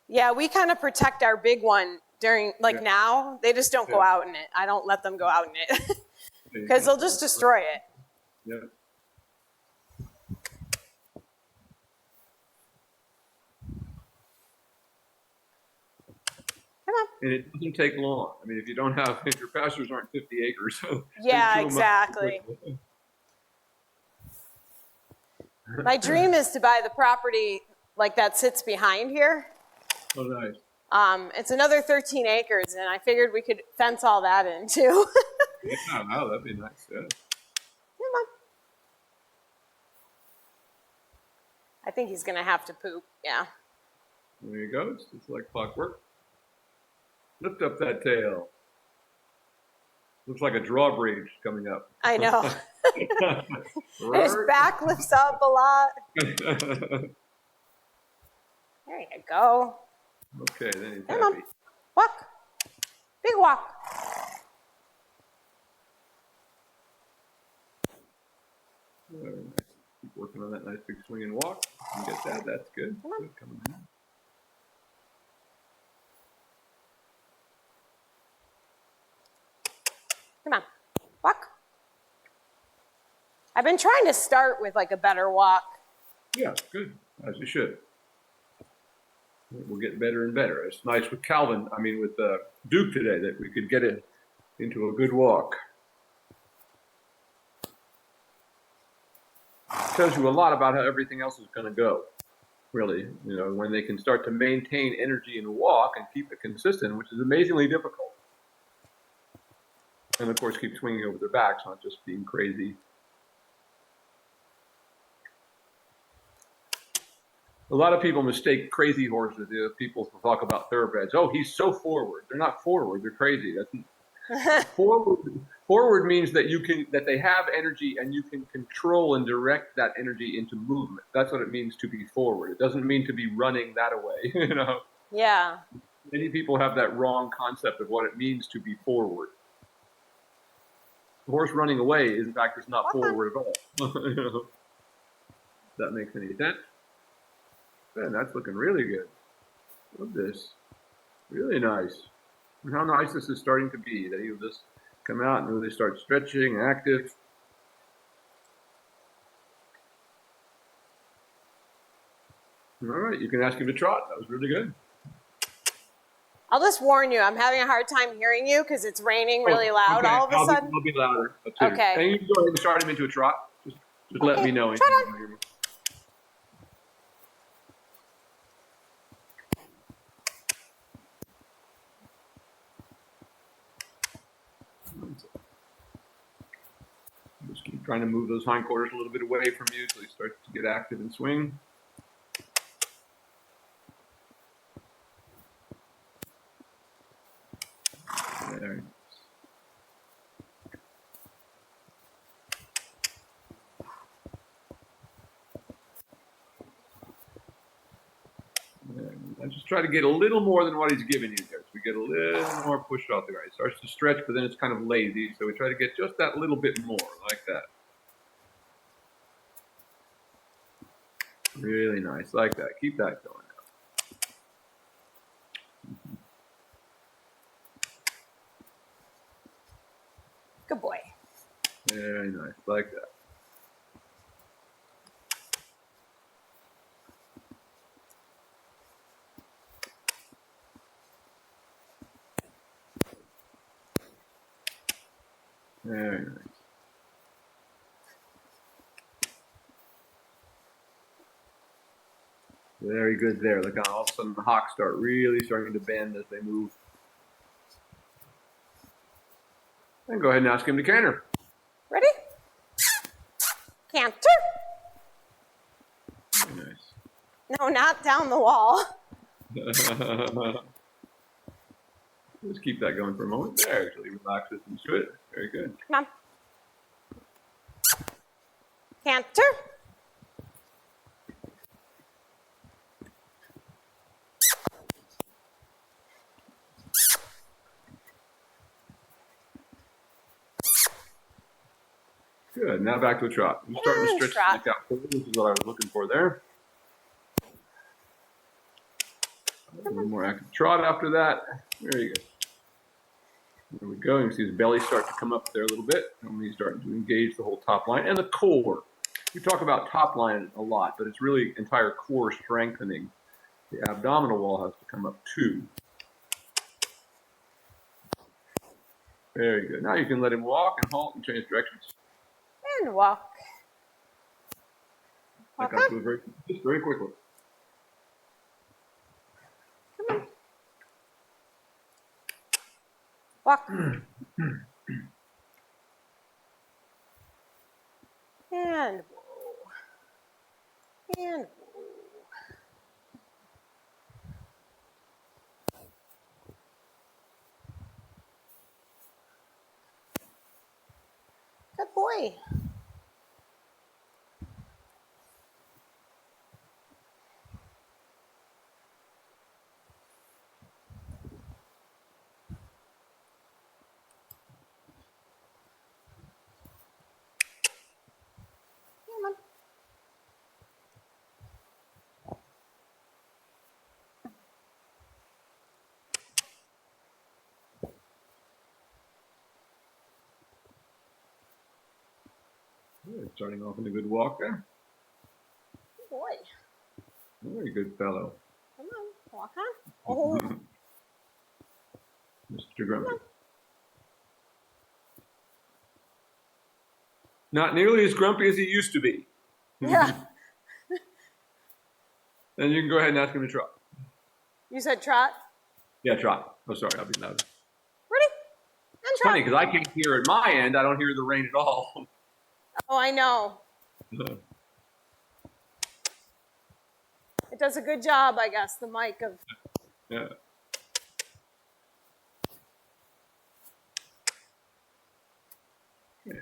Yeah, we kind of protect our big one during, now, they just don't go out in it. I don't let them go out in it because they'll just destroy it. Yeah. Come on. And it doesn't take long. I mean, if your pastures aren't 50 acres. So yeah, exactly. My dream is to buy the property that sits behind here. Oh, nice. It's another 13 acres, and I figured we could fence all that in too. Yeah, no, that'd be nice. Yeah. Come on. I think he's gonna have to poop. Yeah. There you go. It's like clockwork. Lift up that tail. Looks like a drawbridge coming up. I know. His back lifts up a lot. There you go. Okay, then he's Come happy. on. Walk. Big walk. Very nice. Keep working on that nice big swing and walk. You get that. That's good. Come on. Good coming in. Come on. Walk. I've been trying to start with a better walk. Yeah, good. As you should. We're getting better and better. It's nice with Duke today that we could get it into a good walk. Tells you a lot about how everything else is going to go. Really, when they can start to maintain energy in a walk and keep it consistent, which is amazingly difficult. And of course, keep swinging over their backs, not just being crazy. A lot of people mistake crazy horses. People talk about thoroughbreds. Oh, he's so forward. They're not forward. They're crazy. That's forward means that they have energy and you can control and direct that energy into movement. That's what it means to be forward. It doesn't mean to be running that away. Yeah. Many people have that wrong concept of what it means to be forward. The horse running away, in fact, is not forward at all. If that makes any sense. Man, that's looking really good. Look at this. Really nice. And how nice this is starting to be, that he'll just come out and really start stretching, active. All right, you can ask him to trot. That was really good. I'll just warn you, I'm having a hard time hearing you because it's raining really loud all of a sudden. I'll be louder. Okay. And you can go ahead and start him into a trot. Just let me know. Trot on. Just keep trying to move those hindquarters a little bit away from you so he starts to get active and swing. There. I just try to get a little more than what he's giving you there. So we get a little more pushed off the ground. It starts to stretch, but then it's kind of lazy. So we try to get just that little bit more, like that. Really nice, like that. Keep that going. Good boy. Very nice, like that. Very nice. Very good there. Look how all of a sudden the hocks start really starting to bend as they move. And go ahead and ask him to canter. Ready? Canter. Very nice. No, not down the wall. Just keep that going for a moment. There, actually relaxes into it. Very good. Come on. Canter. Good. Now back to a trot. I'm starting to stretch Trot. the neck out forward. This is what I was looking for there. A little more active trot after that. Very good. There we go. You can see his belly start to come up there a little bit. And he's starting to engage the whole top line and the core. We talk about top line a lot, but it's really entire core strengthening. The abdominal wall has to come up too. Very good. Now you can let him walk and halt and change directions. And walk. Like Walk up to just very quickly. Come on. Walk. And whoa. And whoa. Good boy. Come on. Good. Starting off in a good walk there. Good boy. Very good fellow. Come on. Walk on. Oh. Mr. Grumpy. Not nearly as grumpy as he used to be. Yeah. And you can go ahead and ask him to trot. You said trot? Yeah, trot. Oh, sorry, I'll be loud. Ready? And It's trot. funny because I can't hear at my end. I don't hear the rain at all. Oh, I know. It does a good job, I guess, the mic of. Yeah. Okay.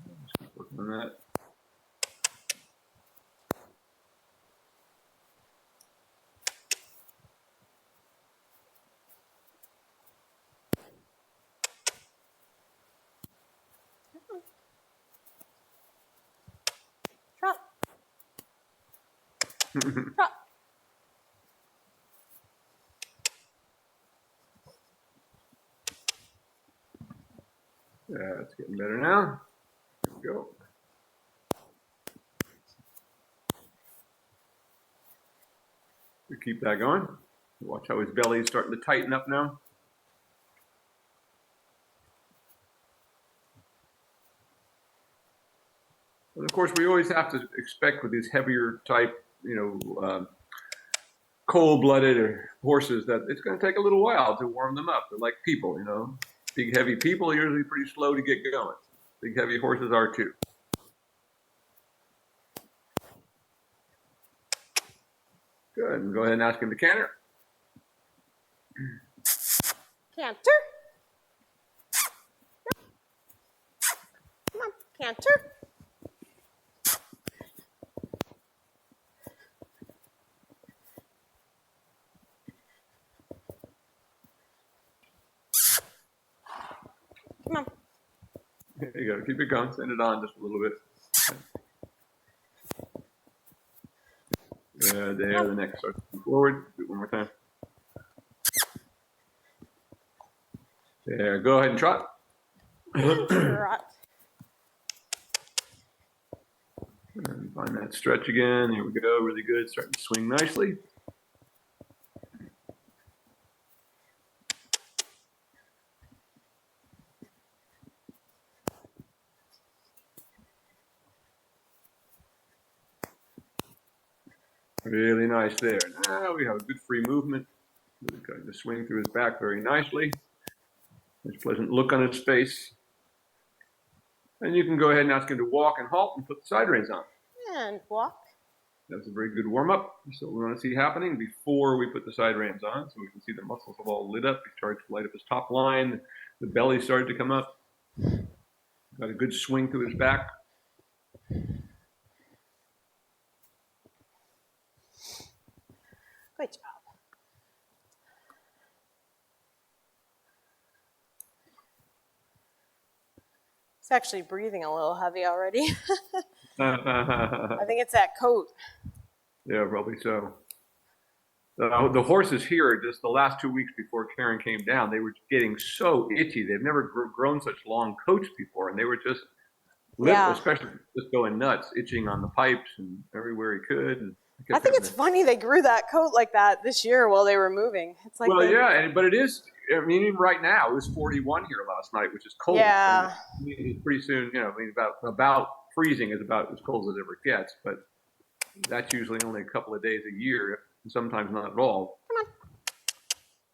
Let's keep working on that. Trot. Trot. Yeah, it's getting better now. There we go. We keep that going. Watch how his belly is starting to tighten up now. And of course, we always have to expect with these heavier type, cold-blooded or horses that it's going to take a little while to warm them up. They're like people, Big, heavy people are usually pretty slow to get going. Big, heavy horses are too. Good. And go ahead and ask him to canter. Canter. Come on, canter. There you go. Keep it going. Send it on just a little bit. There, the neck starts to move forward. Do it one more time. There, go ahead and trot. Trot. And find that stretch again. Here we go. Really good. Starting to swing nicely. Really nice there. Now we have a good free movement. Really going to swing through his back very nicely. Nice pleasant look on his face. And you can go ahead and ask him to walk and halt and put the side reins on. And walk. That's a very good warm-up. So we want to see happening before we put the side reins on, so we can see the muscles have all lit up. He started to light up his top line. The belly started to come up. Got a good swing through his back. Good job. It's actually breathing a little heavy already. I think it's that coat. Yeah, probably so. The horses here, just the last 2 weeks before Karen came down, they were getting so itchy. They've never grown such long coats before, and they were just, especially just going nuts, itching on the pipes and everywhere he could. And I think it's funny they grew that coat like that this year while they were moving. It's like but it is. I mean, even right now, it was 41 here last night, which is cold. Yeah. I mean, pretty soon, about freezing is about as cold as it ever gets, but that's usually only a couple of days a year, sometimes not at all. Come on.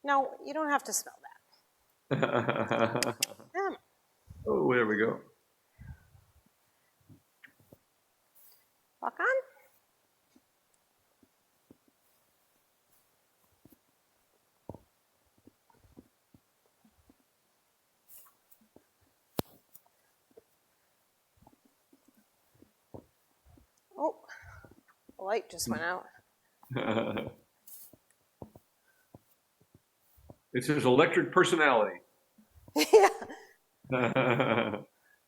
No, you don't have to smell that. Oh, there we go. Walk on. Oh, the light just went out. It's his electric personality. Yeah.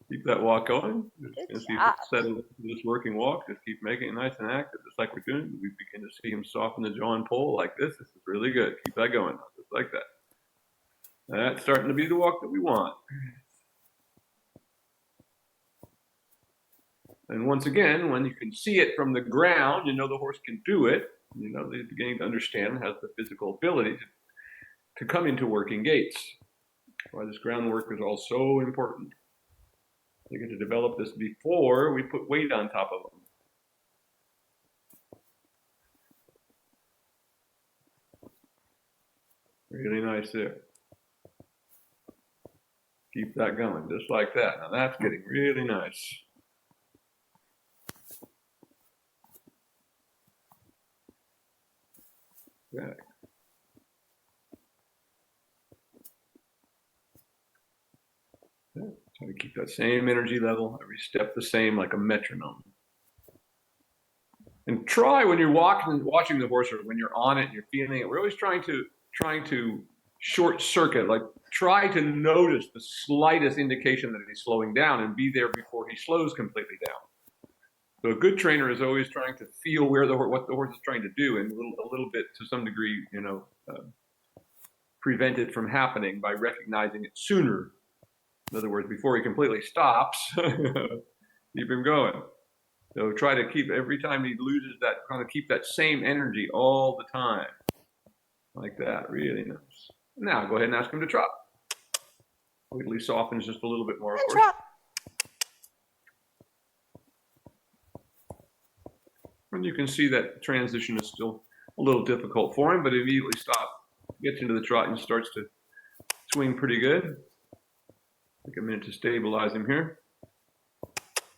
Keep that walk going. Good As he job. settled into this working walk, just keep making it nice and active, just like we're doing. We begin to see him soften the jaw and pull like this. This is really good. Keep that going, just like that. That's starting to be the walk that we want. And once again, when you can see it from the ground, you know the horse can do it. You know, they're beginning to understand, has the physical ability to come into working gaits. That's why this groundwork is all so important. You get to develop this before we put weight on top of them. Really nice there. Keep that going, just like that. Now that's getting really nice. Okay. Try to keep that same energy level, every step the same, like a metronome. And try when you're watching the horse, or when you're on it and you're feeling it. We're always trying to short circuit, like try to notice the slightest indication that he's slowing down and be there before he slows completely down. So a good trainer is always trying to feel what the horse is trying to do, and a little bit, to some degree, prevent it from happening by recognizing it sooner. In other words, before he completely stops, keep him going. So try to keep, every time he loses that, kind of keep that same energy all the time. Like that, really nice. Now go ahead and ask him to trot. Wait till he softens just a little bit more, of course. Trot. And you can see that transition is still a little difficult for him, but he immediately gets into the trot and starts to swing pretty good. Take a minute to stabilize him here. A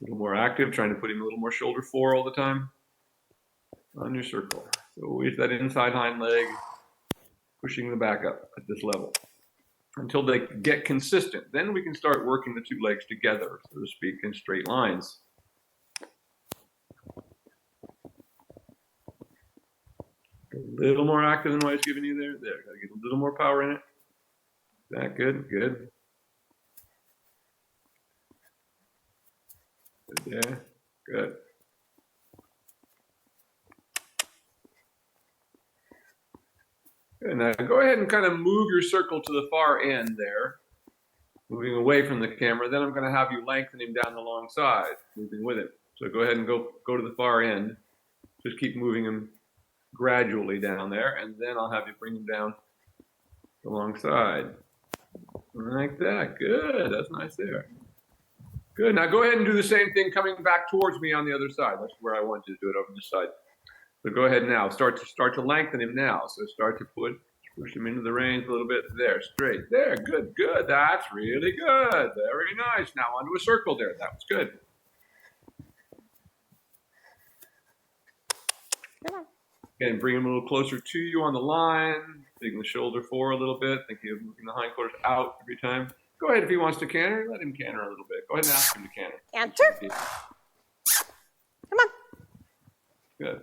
little more active, trying to put him a little more shoulder fore all the time on your circle. So always that inside hind leg, pushing the back up at this level until they get consistent. Then we can start working the two legs together, so to speak, in straight lines. A little more active than what I was giving you there. There, gotta get a little more power in it. That good, good. Yeah, good. Good. Now go ahead and kind of move your circle to the far end there, moving away from the camera. Then I'm going to have you lengthen him down the long side, moving with him. So go ahead and go to the far end. Just keep moving him gradually down there, and then I'll have you bring him down the long side. Like that. Good. That's nice there. Good. Now go ahead and do the same thing coming back towards me on the other side. That's where I want you to do it, over this side. So go ahead now. Start to lengthen him now. So start to push him into the reins a little bit. There, straight. There. Good, good. That's really good. Very nice. Now onto a circle there. That was good. Come on. And bring him a little closer to you on the line. Taking the shoulder forward a little bit. Thinking of moving the hindquarters out every time. Go ahead if he wants to canter. Let him canter a little bit. Go ahead and ask him to canter. Canter. Come on. Good.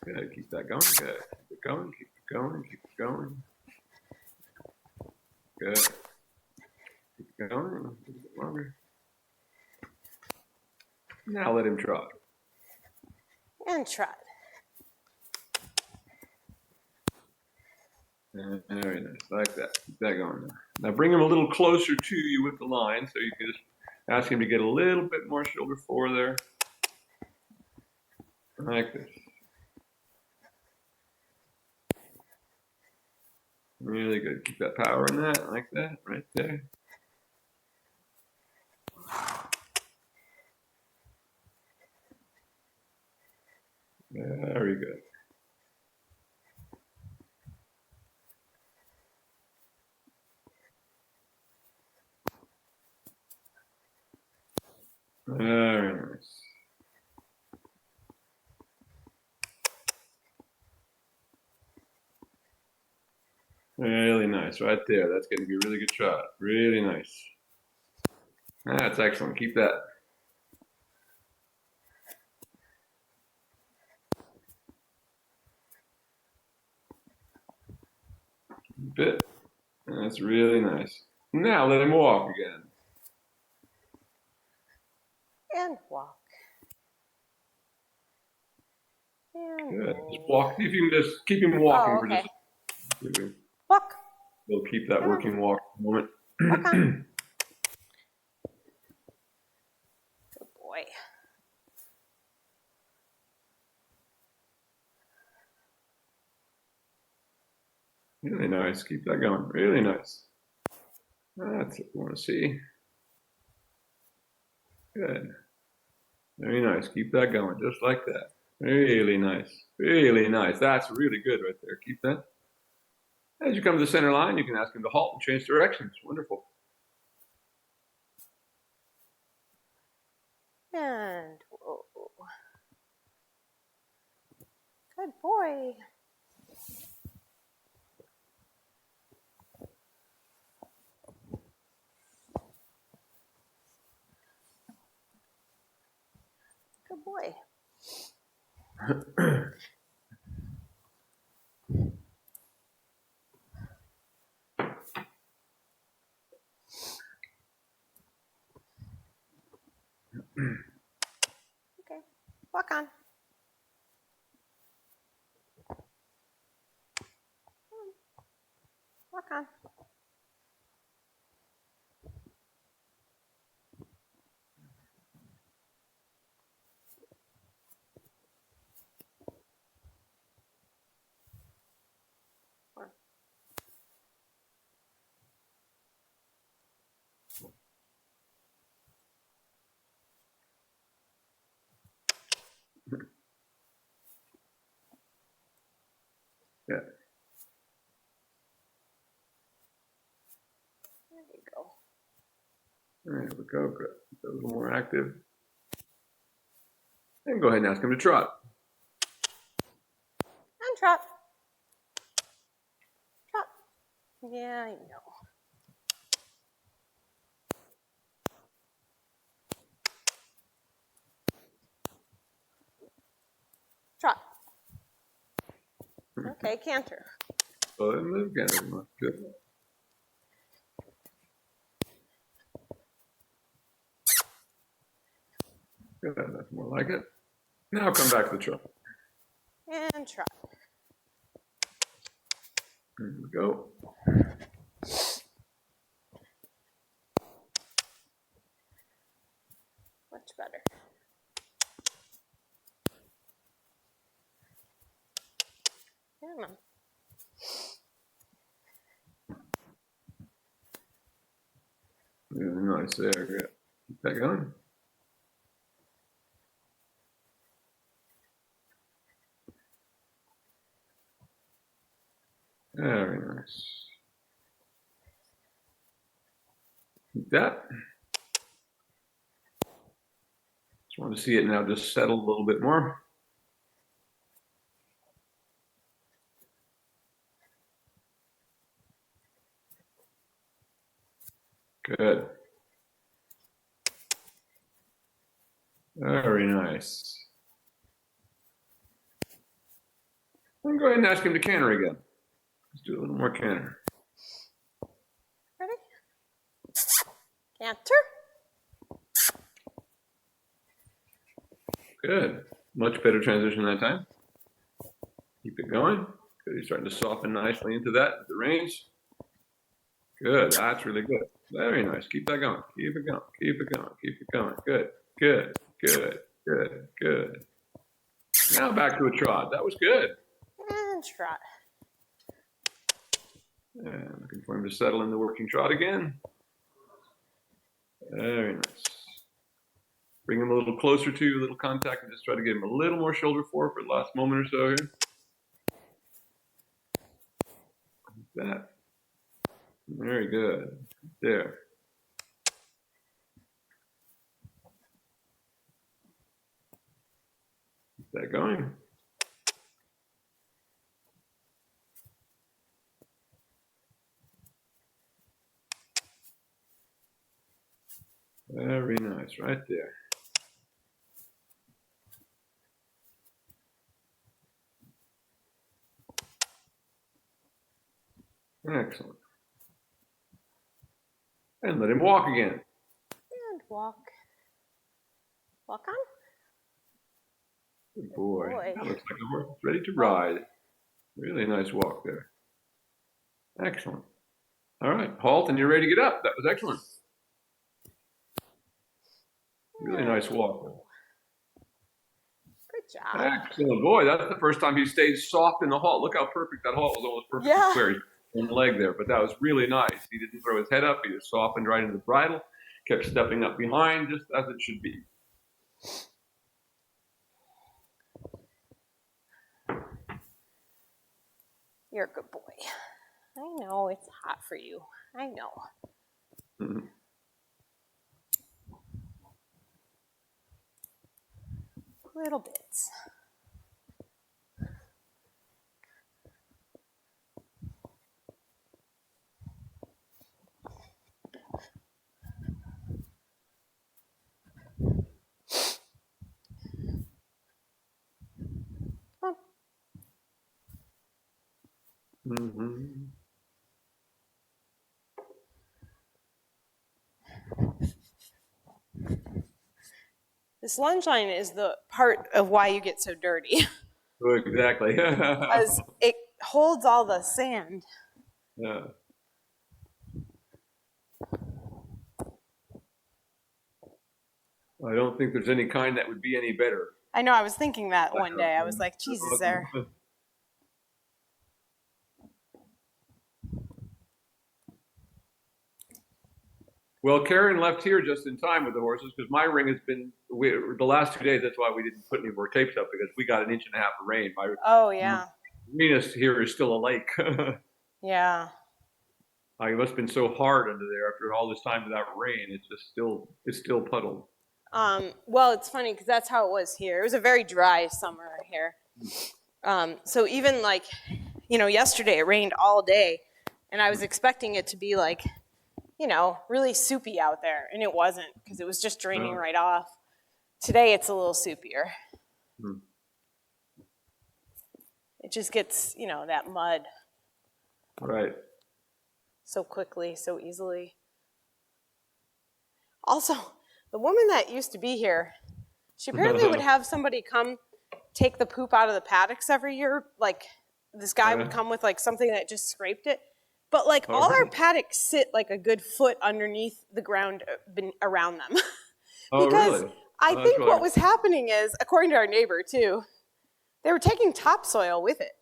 Good. Keep that going. Good. Keep it going. Keep it going. Keep it going. Good. Keep it going. A little bit longer. Now let him trot. And trot. Very nice. Like that. Keep that going. Now bring him a little closer to you with the line, so you can just ask him to get a little bit more shoulder forward there. Like this. Really good. Keep that power in that, like that, right there. Very good. Very nice. Really nice, right there. That's going to be a really good shot. Really nice. That's excellent. Keep that. Keep it. That's really nice. Now let him walk again. And walk. And Good. Just walk. See if you can just keep him walking for okay. just. Walk. We'll keep that working walk for a moment. Walk on. Good boy. Really nice. Keep that going. Really nice. That's what we want to see. Good. Very nice. Keep that going, just like that. Really nice. Really nice. That's really good right there. Keep that. As you come to the center line, you can ask him to halt and change directions. Wonderful. And whoa. Good boy. Good boy. Okay. Walk on. Walk on. Yeah. There you go. There we go. Good. A little more active. And go ahead and ask him to trot. And trot. Trot. Yeah, I know. Trot. Okay, canter. Go ahead and move again. Good. Good, that's more like it. Now come back to the trot. And trot. There we go. Much better. Come on. Really nice there. Good. Keep that going. Very nice. Keep that. Just want to see it now just settle a little bit more. Good. Very nice. I'm go ahead and ask him to canter again. Let's do a little more canter. Ready? Canter. Good. Much better transition that time. Keep it going. Good. He's starting to soften nicely into that, the range. Good. That's really good. Very nice. Keep that going. Keep it going. Keep it going. Keep it going. Good. Good. Good. Good. Good. Now back to a trot. That was good. And trot. And looking for him to settle in the working trot again. Very nice. Bring him a little closer to you, a little contact, and just try to get him a little more shoulder forward for the last moment or so here. Like that. Very good. There. Keep that going. Very nice, right there. Excellent. And let him walk again. And walk. Walk on. Good boy. boy. That looks like a horse ready to ride. Really nice walk there. Excellent. All right, halt, and you're ready to get up. That was excellent. Really nice walk. Good job. Excellent. Boy, that's the first time he stayed soft in the halt. Look how perfect that halt was, almost perfectly Yeah. square. On the leg there, but that was really nice. He didn't throw his head up. He just softened right into the bridle, kept stepping up behind, just as it should be. You're a good boy. I know it's hot for you. I know. Mm-hmm. Little bits. Mm-hmm. This lunge line is the part of why you get so dirty. Oh, exactly. Because it holds all the sand. Yeah. I don't think there's any kind that would be any better. I know, I was thinking that one day. I was like, Jesus, there. Well, Karen left here just in time with the horses because my ring has been, the last 2 days, that's why we didn't put any more tapes up because we got 1.5 inches of rain. Oh, yeah. Venus here is still a lake. Yeah. It must have been so hard under there after all this time without rain. It's just still puddled. Well, it's funny because that's how it was here. It was a very dry summer here. So even like, yesterday it rained all day and I was expecting it to be like, really soupy out there. And it wasn't because it was just draining right off. Today it's a little soupier. Hmm. It just gets, that mud. Right. So quickly, so easily. Also, the woman that used to be here, She apparently would have somebody come take the poop out of the paddocks every year. Like this guy would come with like something that just scraped it. But like all our paddocks sit like a good foot underneath the ground around them. Because really? I think what was happening is, according to our neighbor too, they were taking topsoil with it.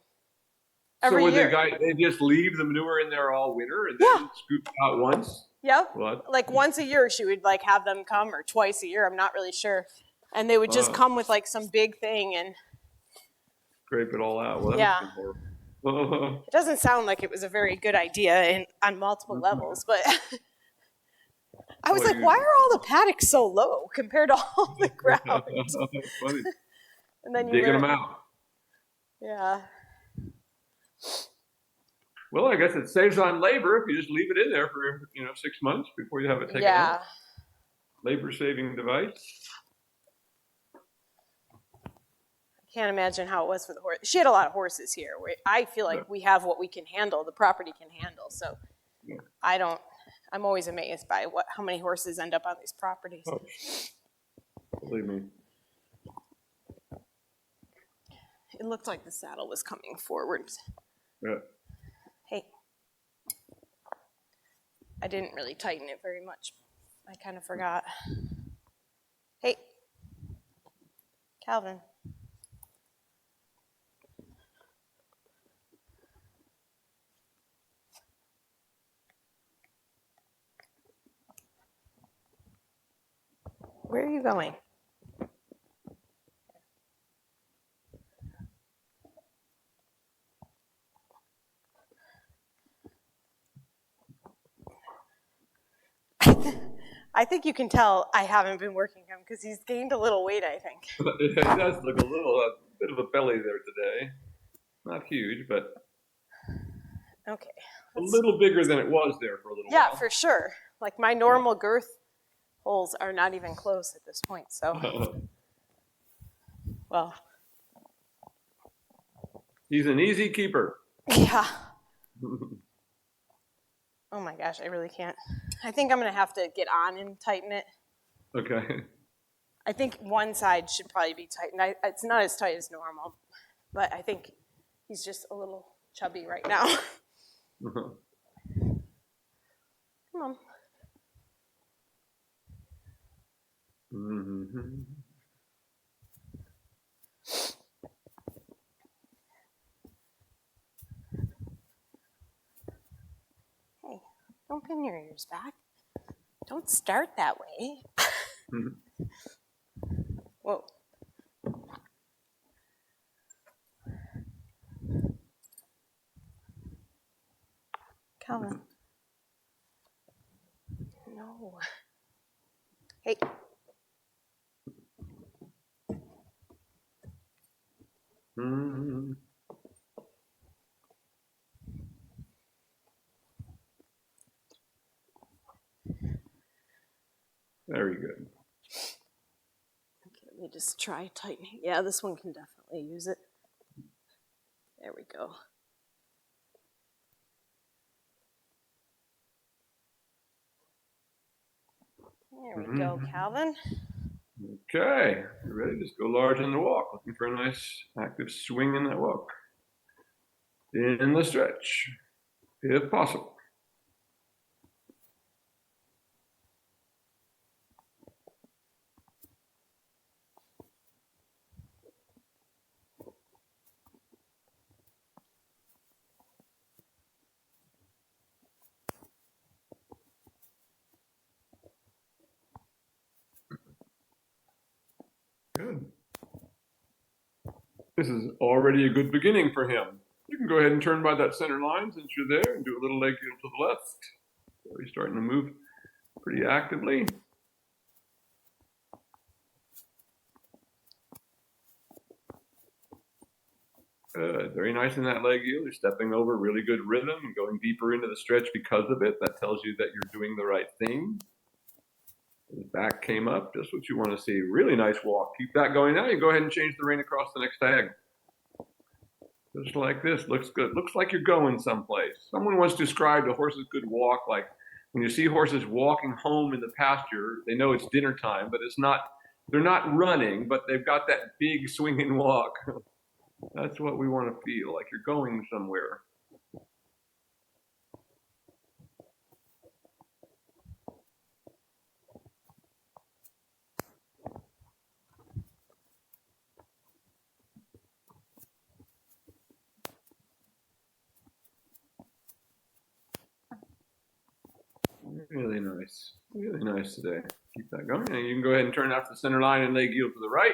Every year. They just leave the manure in there all winter and then scoop it out once? Yep. What? Like once a year she would like have them come, or twice a year, I'm not really sure. And they would just come with like some big thing and scrape it all out. Well, that must be horrible. It doesn't sound like it was a very good idea on multiple levels, but I was like, why are all the paddocks so low compared to all the ground? Funny. And then digging them out. Yeah. Well, I guess it saves on labor if you just leave it in there for 6 months before you have it taken out. Labor-saving device. Can't imagine how it was for the horse. She had a lot of horses here. I feel like we have what we can handle, the property can handle. So I'm always amazed by how many horses end up on these properties. Oh, believe me. It looked like the saddle was coming forward. Yeah. Hey. I didn't really tighten it very much. I kind of forgot. Hey. Calvin. Where are you going? I think you can tell I haven't been working him because he's gained a little weight, I think. It does look a bit of a belly there today. Not huge, but okay. A little bigger than it was there for a little while. Yeah, for sure. Like my normal girth holes are not even close at this point, so. Well. He's an easy keeper. Yeah. Oh my gosh, I really can't. I think I'm going to have to get on and tighten it. Okay. I think one side should probably be tightened. It's not as tight as normal, but I think he's just a little chubby right now. Come on. Mm-hmm. Hey, don't pin your ears back. Don't start that way. Mm-hmm. Whoa. Calvin. No. Hey. Mm-hmm. Very good. Okay, let me just try tightening. Yeah, this one can definitely use it. There we go. There we go, Calvin. Okay, you ready? Just go large in the walk. Looking for a nice active swing in that walk. In the stretch, if possible. Good. This is already a good beginning for him. You can go ahead and turn by that center line since you're there and do a little leg heel to the left. So he's starting to move pretty actively. Good. Very nice in that leg heel. You're stepping over really good rhythm and going deeper into the stretch because of it. That tells you that you're doing the right thing. The back came up, just what you want to see. Really nice walk. Keep that going. Now you go ahead and change the rein across the next tag. Just like this. Looks good. Looks like you're going someplace. Someone once described a horse's good walk like when you see horses walking home in the pasture, they know it's dinner time, but it's not They're not running, but they've got that big swinging walk. That's what we want to feel, like you're going somewhere. Really nice today. Keep that going. And you can go ahead and turn off the center line and leg yield to the right.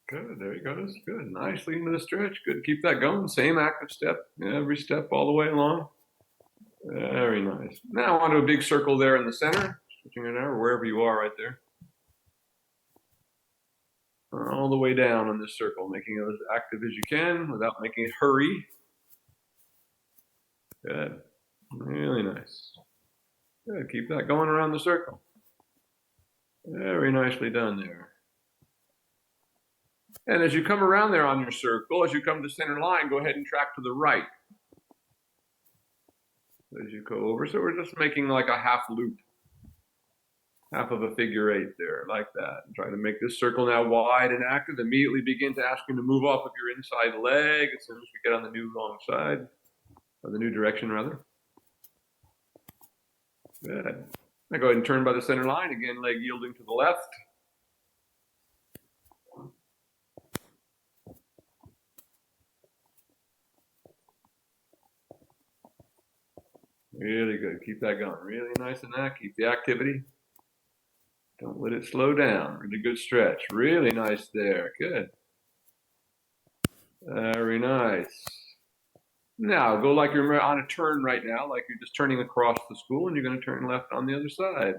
Good, there he goes. Good, nicely into the stretch. Good, keep that going. Same active step, every step all the way along. Very nice. Now onto a big circle there in the center, switching it out, or wherever you are right there. All the way down on this circle, making it as active as you can without making it hurry. Good, really nice. Good, keep that going around the circle. Very nicely done there. And as you come around there on your circle, as you come to center line, go ahead and track to the right. As you go over, so we're just making like a half loop, half of a figure eight there, like that. And trying to make this circle now wide and active. Immediately begin to ask him to move off of your inside leg as soon as we get on the new long side, or the new direction rather. Good. Now go ahead and turn by the center line, again, leg yielding to the left. Really good. Keep that going. Really nice in that. Keep the activity. Don't let it slow down. Really good stretch. Really nice there. Good. Very nice. Now go like you're on a turn right now, like you're just turning across the school, and you're going to turn left on the other side.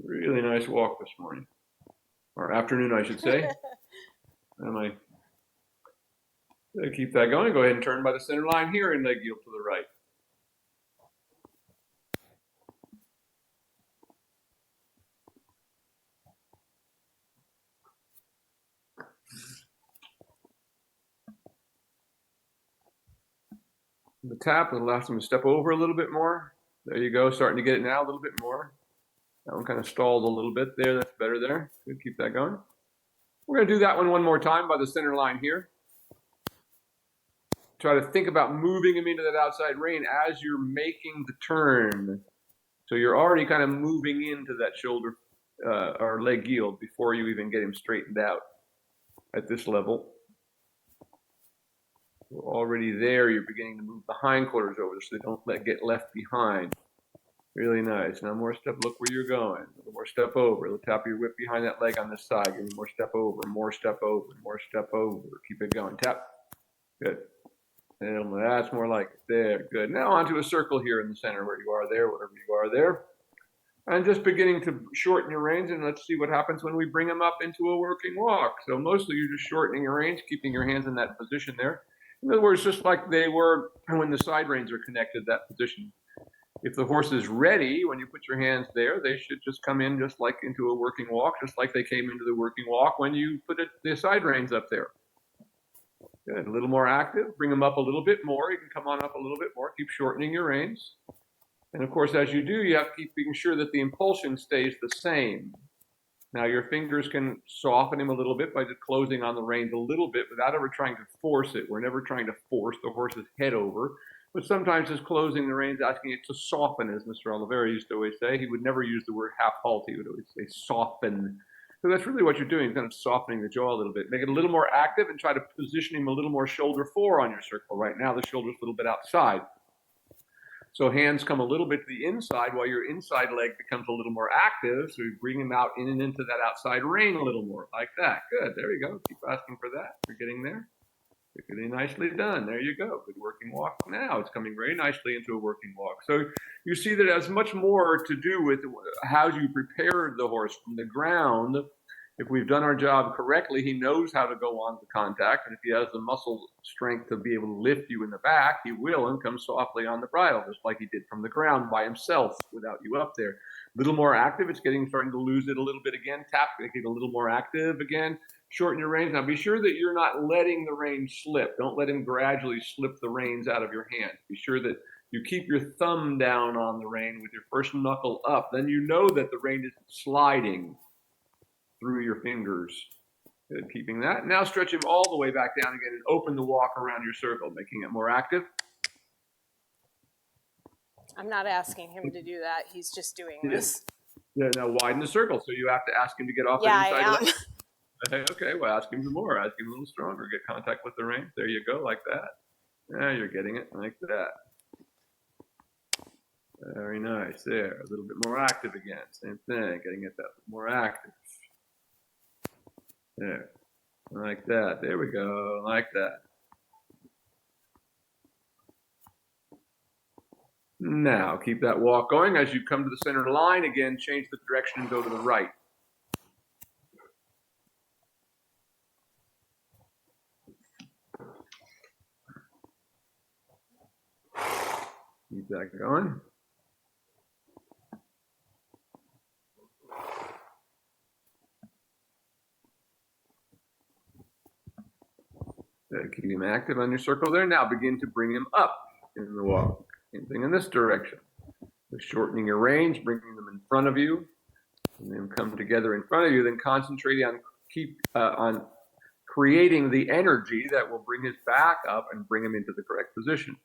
Really nice walk this morning, or afternoon, I should say. Keep that going. Go ahead and turn by the center line here and leg yield to the right. The tap will allow them to step over a little bit more. There you go. Starting to get it now a little bit more. That one kind of stalled a little bit there. That's better there. Good. Keep that going. We're going to do that one more time by the center line here. Try to think about moving him into that outside rein as you're making the turn. So you're already kind of moving into that shoulder or leg yield before you even get him straightened out at this level. We're already there. You're beginning to move the hindquarters over so they don't get left behind. Really nice. Now more step. Look where you're going. A little more step over. The top of your whip behind that leg on this side. Give me more step over. More step over. More step over. Keep it going. Tap. Good. And that's more like it. There. Good. Now onto a circle here in the center where you are there, wherever you are there. And just beginning to shorten your reins, and let's see what happens when we bring them up into a working walk. So mostly you're just shortening your reins, keeping your hands in that position there. In other words, just like they were when the side reins are connected, that position. If the horse is ready, when you put your hands there, they should just come in just like into a working walk, just like they came into the working walk when you put the side reins up there. Good. A little more active. Bring them up a little bit more. You can come on up a little bit more. Keep shortening your reins. And of course, as you do, you have to keep making sure that the impulsion stays the same. Now, your fingers can soften him a little bit by just closing on the reins a little bit without ever trying to force it. We're never trying to force the horse's head over, but sometimes just closing the reins, asking it to soften, as Mr. Oliveira used to always say. He would never use the word half halt. He would always say soften. So that's really what you're doing, kind of softening the jaw a little bit. Make it a little more active and try to position him a little more shoulder fore on your circle. Right now, the shoulder's a little bit outside. So hands come a little bit to the inside while your inside leg becomes a little more active. So you bring him out in and into that outside rein a little more, like that. Good, there you go. Keep asking for that. You're getting there. You're getting nicely done. There you go. Good working walk. Now it's coming very nicely into a working walk. So you see that it has much more to do with how you prepare the horse from the ground If we've done our job correctly, he knows how to go on to contact, and if he has the muscle strength to be able to lift you in the back, he will, and come softly on the bridle, just like he did from the ground by himself without you up there. A little more active. It's starting to lose it a little bit again. Tap, make it a little more active again. Shorten your reins. Now be sure that you're not letting the reins slip. Don't let him gradually slip the reins out of your hand. Be sure that you keep your thumb down on the rein with your first knuckle up. Then you know that the rein isn't sliding through your fingers. Good, keeping that. Now stretch him all the way back down again and open the walk around your circle, making it more active. I'm not asking him to do that. He's just doing this. Yeah, now widen the circle. So you have to ask him to get off Yeah, the inside I am. leg. Okay, well, ask him for more. Ask him a little stronger. Get contact with the rein. There you go, like that. Yeah, you're getting it like that. Very nice. There, a little bit more active again. Same thing, getting it that more active. There, like that. There we go, like that. Now, keep that walk going. As you come to the center line, again, change the direction and go to the right. Keep that going. Keep him active on your circle there. Now begin to bring him up in the walk. Same thing in this direction. So shortening your range, bringing them in front of you, and then come together in front of you. Then concentrating on creating the energy that will bring his back up and bring him into the correct position.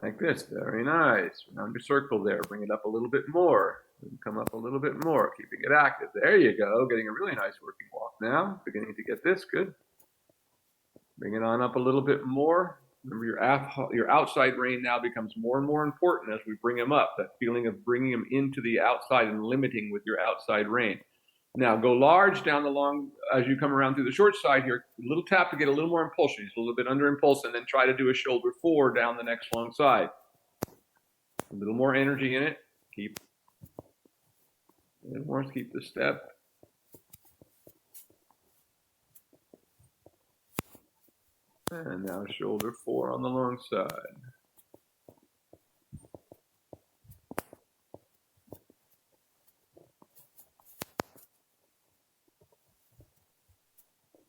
Like this. Very nice. Around your circle there. Bring it up a little bit more. Come up a little bit more, keeping it active. There you go. Getting a really nice working walk now. Beginning to get this. Good. Bring it on up a little bit more. Remember, your outside rein now becomes more and more important as we bring him up. That feeling of bringing him into the outside and limiting with your outside rein. Now go large down the long as you come around through the short side here. A little tap to get a little more impulsion. He's a little bit under impulse, and then try to do a shoulder 4 down the next long side. A little more energy in it. Keep a little more. Keep the step. And now shoulder 4 on the long side.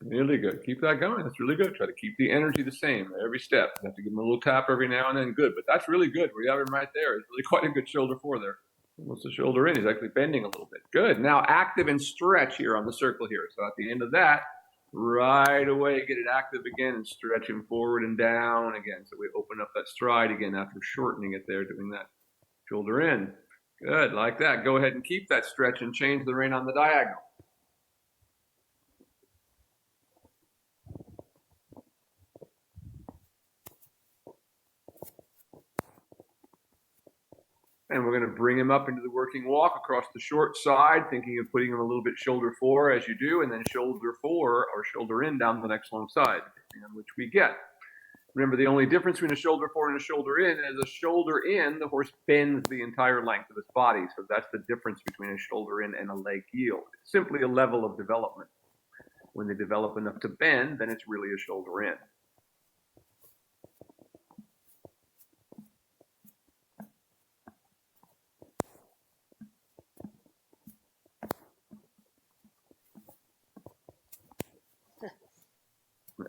Really good. Keep that going. That's really good. Try to keep the energy the same every step. You have to give him a little tap every now and then. Good, but that's really good. We have him right there. It's really quite a good shoulder 4 there. Almost the shoulder in. He's actually bending a little bit. Good. Now active and stretch here on the circle here. So at the end of that, right away, get it active again and stretch him forward and down again. So we open up that stride again after shortening it there, doing that shoulder in. Good, like that. Go ahead and keep that stretch and change the rein on the diagonal. And we're going to bring him up into the working walk across the short side, thinking of putting him a little bit shoulder 4 as you do, and then shoulder 4 or shoulder in down the next long side, depending on which we get. Remember, the only difference between a shoulder 4 and a shoulder in is a shoulder in, the horse bends the entire length of its body. So that's the difference between a shoulder in and a leg yield. It's simply a level of development. When they develop enough to bend, then it's really a shoulder in.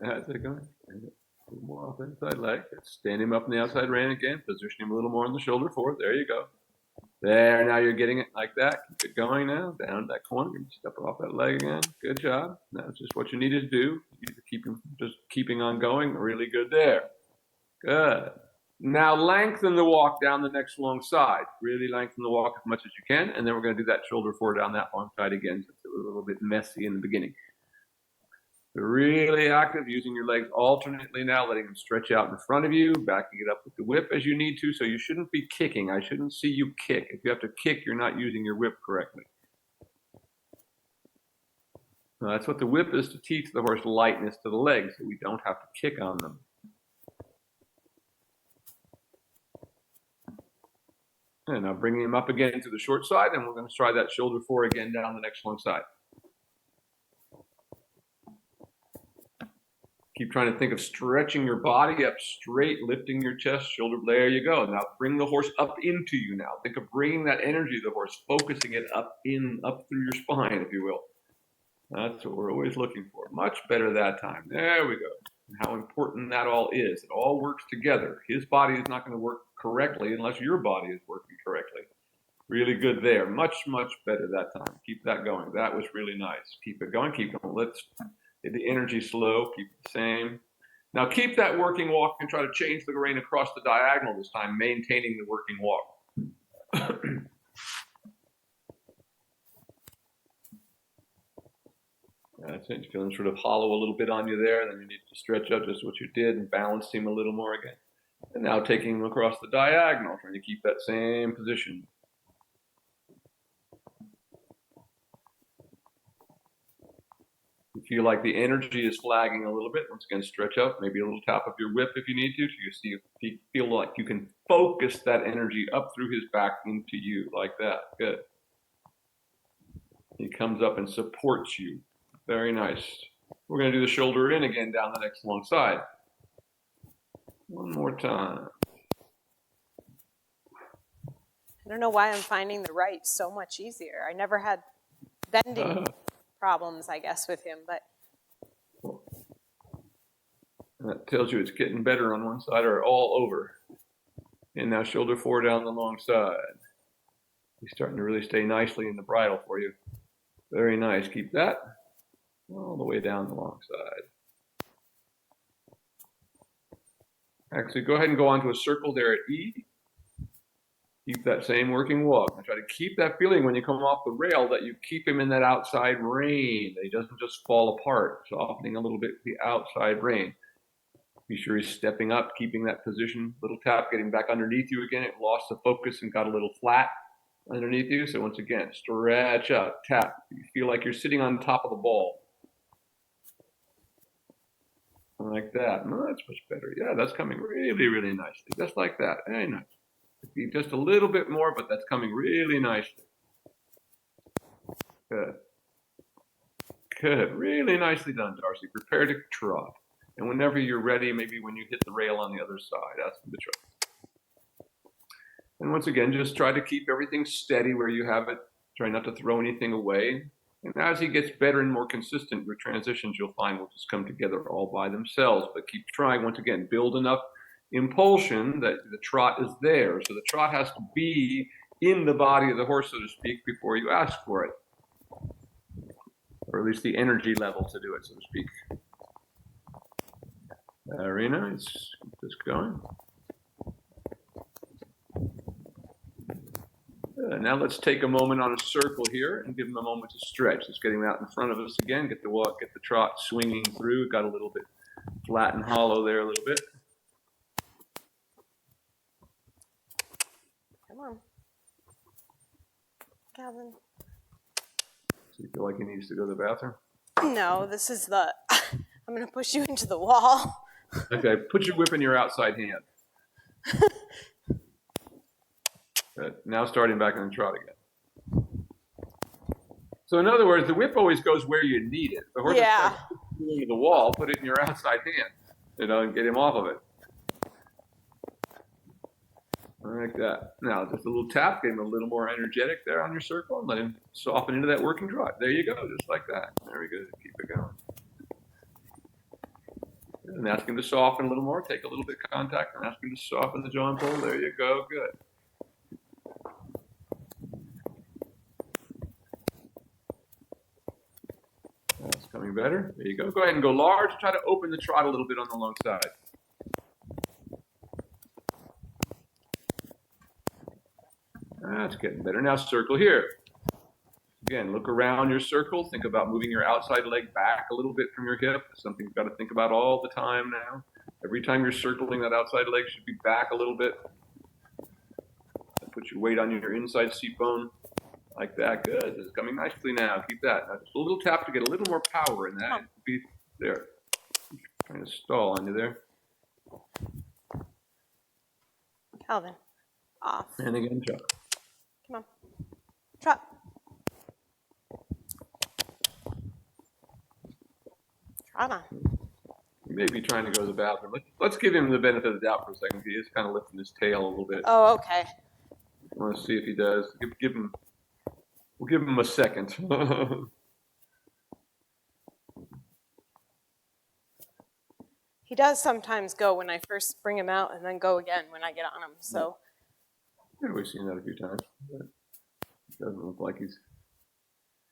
How's it going? A little more off the inside leg. Stand him up in the outside rein again. Position him a little more on the shoulder 4. There you go. There, now you're getting it like that. Keep it going now. Down to that corner. Step off that leg again. Good job. That's just what you need to do. You need to keep him just keeping on going. Really good there. Good. Now lengthen the walk down the next long side. Really lengthen the walk as much as you can. And then we're going to do that shoulder 4 down that long side again. So it's a little bit messy in the beginning. Really active, using your legs alternately now, letting them stretch out in front of you, backing it up with the whip as you need to. So you shouldn't be kicking. I shouldn't see you kick. If you have to kick, you're not using your whip correctly. Now, that's what the whip is, to teach the horse lightness to the legs, so we don't have to kick on them. And now bringing him up again to the short side, and we're going to try that shoulder 4 again down the next long side. Keep trying to think of stretching your body up straight, lifting your chest, shoulder. There you go. Now bring the horse up into you now. Think of bringing that energy of the horse, focusing it up through your spine, if you will. That's what we're always looking for. Much better that time. There we go. And how important that all is. It all works together. His body is not going to work correctly unless your body is working correctly. Really good there. Much, much better that time. Keep that going. That was really nice. Keep it going. Keep going. Let's get the energy slow. Keep it the same. Now keep that working walk and try to change the rein across the diagonal this time, maintaining the working walk. That's it. You're feeling sort of hollow a little bit on you there. Then you need to stretch out just what you did and balance him a little more again. And now taking him across the diagonal, trying to keep that same position. You feel like the energy is flagging a little bit. Once again, stretch out, maybe a little tap of your whip if you need to. So you feel like you can focus that energy up through his back into you like that. Good. He comes up and supports you. Very nice. We're going to do the shoulder in again down the next long side. One more time. I don't know why I'm finding the right so much easier. I never had bending problems, I guess, with him, but. That tells you it's getting better on one side or all over. And now shoulder 4 down the long side. He's starting to really stay nicely in the bridle for you. Very nice. Keep that all the way down the long side. Actually, go ahead and go onto a circle there at E. Keep that same working walk. I try to keep that feeling when you come off the rail that you keep him in that outside rein, that he doesn't just fall apart, softening a little bit the outside rein. Be sure he's stepping up, keeping that position. Little tap, getting back underneath you again. It lost the focus and got a little flat underneath you. So once again, stretch up, tap. You feel like you're sitting on top of the ball. Like that. No, that's much better. Yeah, that's coming really, really nicely. Just like that. Very nice. Be just a little bit more, but that's coming really nicely. Good. Good. Really nicely done, Darcy. Prepare to trot. And whenever you're ready, maybe when you hit the rail on the other side, ask him to trot. And once again, just try to keep everything steady where you have it. Try not to throw anything away. And as he gets better and more consistent, your transitions you'll find will just come together all by themselves. But keep trying, once again, build enough impulsion that the trot is there. So the trot has to be in the body of the horse, so to speak, before you ask for it. Or at least the energy level to do it, so to speak. Very nice. Keep this going. Now let's take a moment on a circle here and give him a moment to stretch. Just getting out in front of us again. Get the walk, get the trot swinging through. Got a little bit flat and hollow there a little bit. Come on. Calvin. So you feel like he needs to go to the bathroom? No, this is the, I'm going to push you into the wall. Okay, put your whip in your outside hand. Now starting back on the trot again. So in other words, the whip always goes where you need it. The horse is to the wall, put it in your outside hand, and get him off of it. Like that. Now just a little tap, get him a little more energetic there on your circle, and let him soften into that working trot. There you go, just like that. Very good. Keep it going. And ask him to soften a little more. Take a little bit of contact and ask him to soften the jaw and pull. There you go. Good. That's coming better. There you go. Go ahead and go large. Try to open the trot a little bit on the long side. That's getting better. Now circle here. Again, look around your circle. Think about moving your outside leg back a little bit from your hip. Something you've got to think about all the time now. Every time you're circling, that outside leg should be back a little bit. Put your weight on your inside seat bone. Like that. Good. It's coming nicely now. Keep that. Now just a little tap to get a little more power in that. Be there. Trying to stall on you there. Calvin. Off. And again, trot. Come on. Trot. Trot on. He may be trying to go to the bathroom. Let's give him the benefit of the doubt for a second. He is kind of lifting his tail a little bit. Oh, okay. I want to see if he does. We'll give him a second. He does sometimes go when I first bring him out and then go again when I get on him. So. Yeah, we've seen that a few times. But it doesn't look like he's.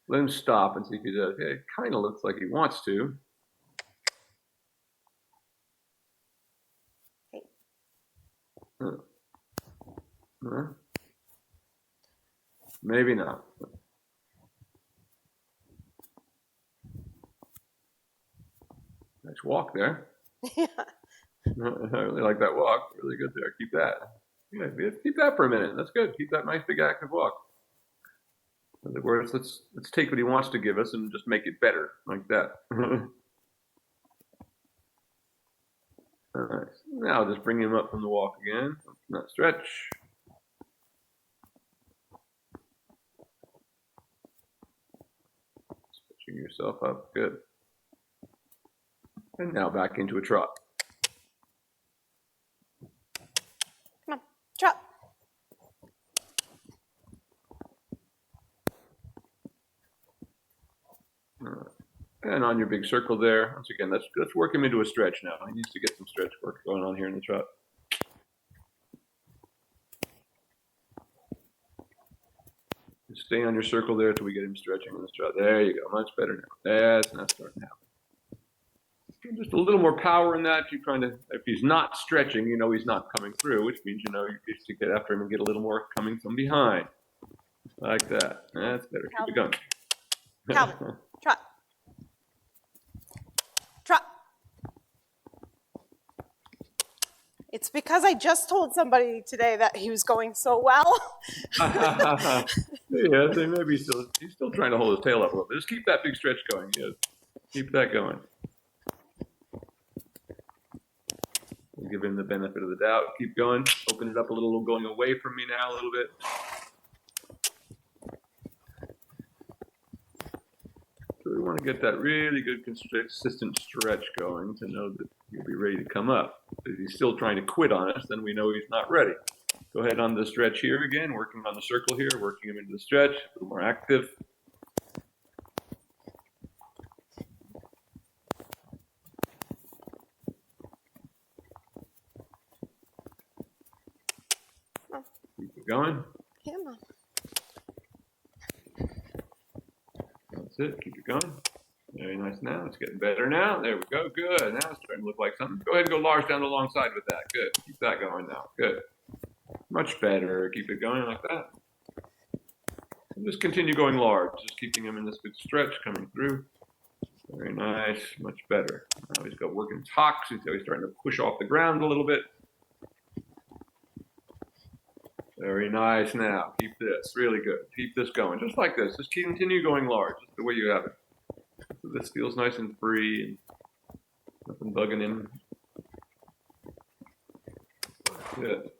Let him stop and see if he does. Yeah, it kind of looks like he wants to. Hey. Huh? Maybe not. Nice walk there. Yeah. I really like that walk. Really good there. Keep that. Yeah, keep that for a minute. That's good. Keep that nice big active walk. In other words, let's take what he wants to give us and just make it better, like that. All right. Now just bring him up from the walk again. Not stretch. Stretching yourself up. Good. And now back into a trot. Come on. Trot. And on your big circle there, once again, let's work him into a stretch now. He needs to get some stretch work going on here in the trot. Just stay on your circle there until we get him stretching in the trot. There you go, much better now. That's not starting to happen. Just a little more power in that. You're trying to, if he's not stretching, you know he's not coming through, which means you know you get to get after him and get a little more coming from behind. Like that. That's better. Calvin. Keep it going. Calvin. Trot. Trot. It's because I just told somebody today that he was going so well. Yeah, so maybe he's still trying to hold his tail up a little bit. Just keep that big stretch going. Yeah. Keep that going. We'll give him the benefit of the doubt. Keep going. Open it up a little, going away from me now a little bit. So we want to get that really good, consistent stretch going to know that he'll be ready to come up. If he's still trying to quit on us, then we know he's not ready. Go ahead on the stretch here again, working on the circle here, working him into the stretch, a little more active. Keep it going. Come on. That's it. Keep it going. Very nice now. It's getting better now. There we go. Good. Now it's starting to look like something. Go ahead and go large down the long side with that. Good. Keep that going now. Good. Much better. Keep it going like that. And just continue going large. Just keeping him in this good stretch coming through. Very nice. Much better. Now he's got working his hocks. He's starting to push off the ground a little bit. Very nice now. Keep this. Really good. Keep this going. Just like this. Just continue going large. Just the way you have it. So this feels nice and free and nothing bugging him. Good.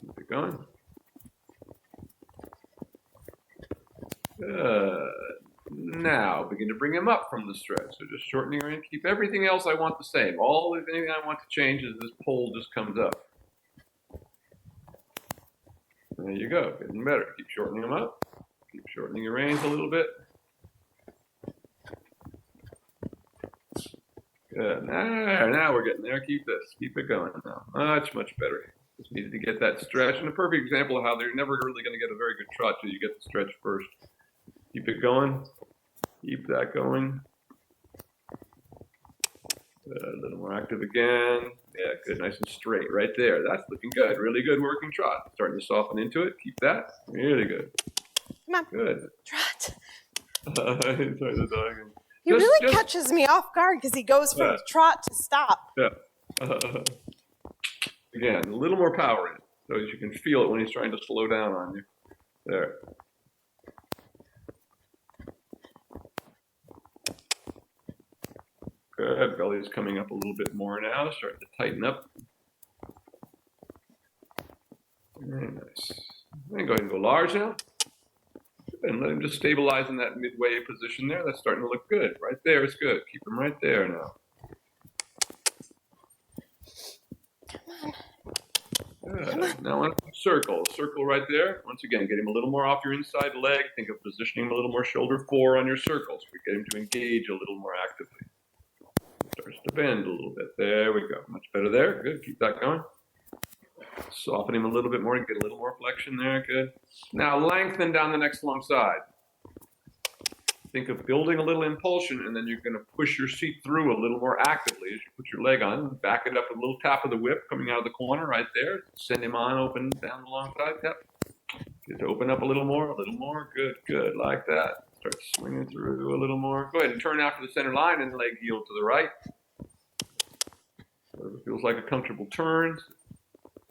Keep it going. Good. Now begin to bring him up from the stretch. So just shorten your end. Keep everything else I want the same. Anything I want to change is this pole just comes up. There you go. Getting better. Keep shortening them up. Keep shortening your reins a little bit. Good. Now we're getting there. Keep this. Keep it going now. Much better. Just needed to get that stretch. And a perfect example of how they're never really going to get a very good trot till you get the stretch first. Keep it going. Keep that going. A little more active again. Yeah, good. Nice and straight right there. That's looking good. Really good working trot. Starting to soften into it. Keep that. Really good. Come on. Good. Trot. Sorry, the dog. He really catches me off guard because he goes from trot to stop. Yeah. Again, a little more power in it, so you can feel it when he's trying to slow down on you. There. Good. Belly's coming up a little bit more now, starting to tighten up. Very nice. Then go ahead and go large now. And let him just stabilize in that midway position there. That's starting to look good. Right there is good. Keep him right there now. Good. Now on circle. Circle right there. Once again, get him a little more off your inside leg. Think of positioning him a little more shoulder 4 on your circles. We get him to engage a little more actively. Starts to bend a little bit. There we go. Much better there. Good. Keep that going. Soften him a little bit more and get a little more flexion there. Good. Now lengthen down the next long side. Think of building a little impulsion, and then you're going to push your seat through a little more actively as you put your leg on. Back it up a little tap of the whip coming out of the corner right there. Send him on open down the long side. Tap. Get to open up a little more, Good, good, like that. Start swinging through a little more. Go ahead and turn out to the center line and leg yield to the right. So it feels like a comfortable turn.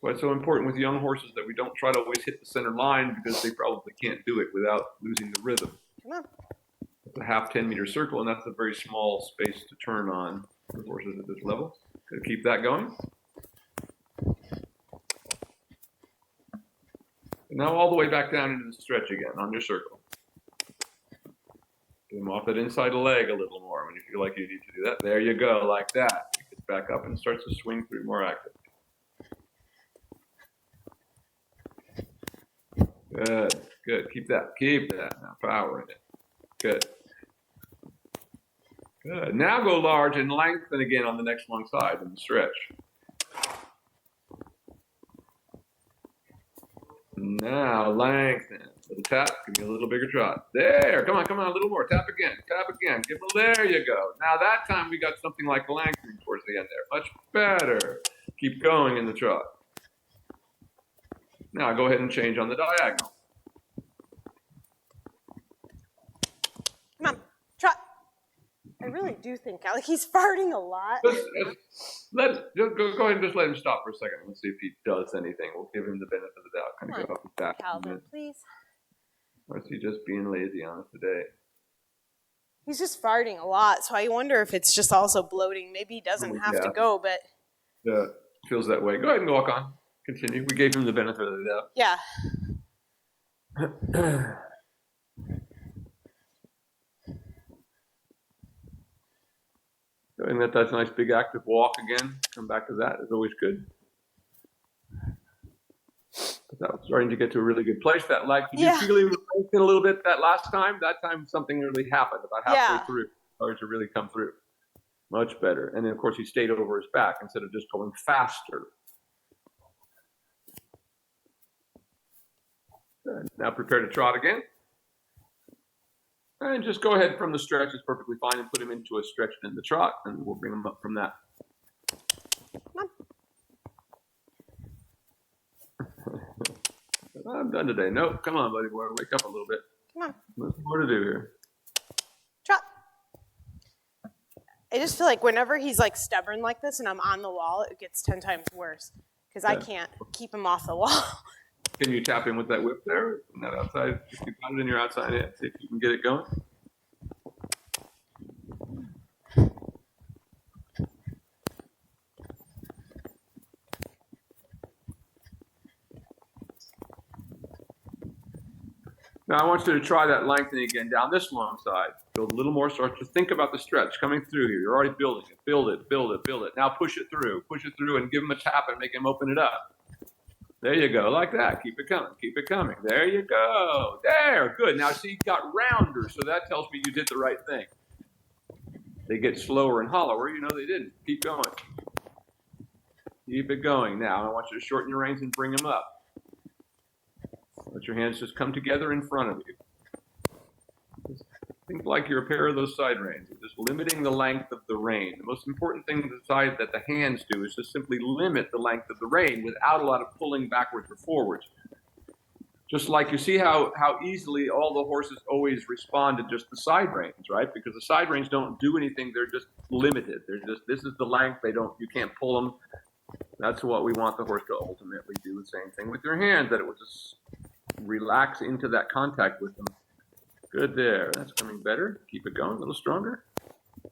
Why it's so important with young horses that we don't try to always hit the center line because they probably can't do it without losing the rhythm. Come on. It's a half 10-meter circle, and that's a very small space to turn on for horses at this level. Gotta keep that going. And now all the way back down into the stretch again on your circle. Get him off that inside leg a little more when you feel like you need to do that. There you go, like that. He gets back up and starts to swing through more actively. Good, good. Keep that now. Power in it. Good. Good. Now go large and lengthen again on the next long side in the stretch. Now lengthen. Little tap. Give me a little bigger trot. There. Come on, a little more. Tap again. Give me. There you go. Now that time we got something like lengthening towards the end there. Much better. Keep going in the trot. Now go ahead and change on the diagonal. Come on, trot. I really do think, like, he's farting a lot. Go ahead and just let him stop for a second. Let's see if he does anything. We'll give him the benefit of the doubt. Kind of go off his back. Calvin, please. Or is he just being lazy on us today? He's just farting a lot, so I wonder if it's just also bloating. Maybe he doesn't have to go, but... Yeah, feels that way. Go ahead and walk on. Continue. We gave him the benefit of the doubt. Yeah. And that's a nice big active walk again. Come back to that is always good. But that was starting to get to a really good place. That did you feel him lengthen a little bit that last time? That time something really happened about halfway through. Started to really come through. Much better. And then of course he stayed over his back instead of just going faster. Good. Now prepare to trot again. And just go ahead from the stretch. It's perfectly fine and put him into a stretch in the trot, and we'll bring him up from that. Come on. I'm done today. Nope. Come on, buddy boy. Wake up a little bit. Come on. There's more to do here. Trot. I just feel like whenever he's like stubborn like this and I'm on the wall, it gets 10 times worse because I can't keep him off the wall. Can you tap in with that whip there? And that outside, if you got it in your outside hip, see if you can get it going. Now I want you to try that lengthening again down this long side. Build a little more. Start to think about the stretch coming through here. You're already building it. Build it, build it, build it. Now push it through, and give him a tap and make him open it up. There you go, like that. Keep it coming, keep it coming. There you go. There, good. Now see, you got rounder, so that tells me you did the right thing. They get slower and hollower. You know they didn't. Keep going. Keep it going. Now I want you to shorten your reins and bring them up. Let your hands just come together in front of you. Just think like you're a pair of those side reins. You're just limiting the length of the rein. The most important thing that the hands do is just simply limit the length of the rein without a lot of pulling backwards or forwards. Just like you see how easily all the horses always respond to just the side reins, right? Because the side reins don't do anything. They're just limited. They're just, this is the length. You can't pull them. That's what we want the horse to ultimately do. The same thing with your hands, that it will just relax into that contact with them. Good there. That's coming better. Keep it going. A little stronger.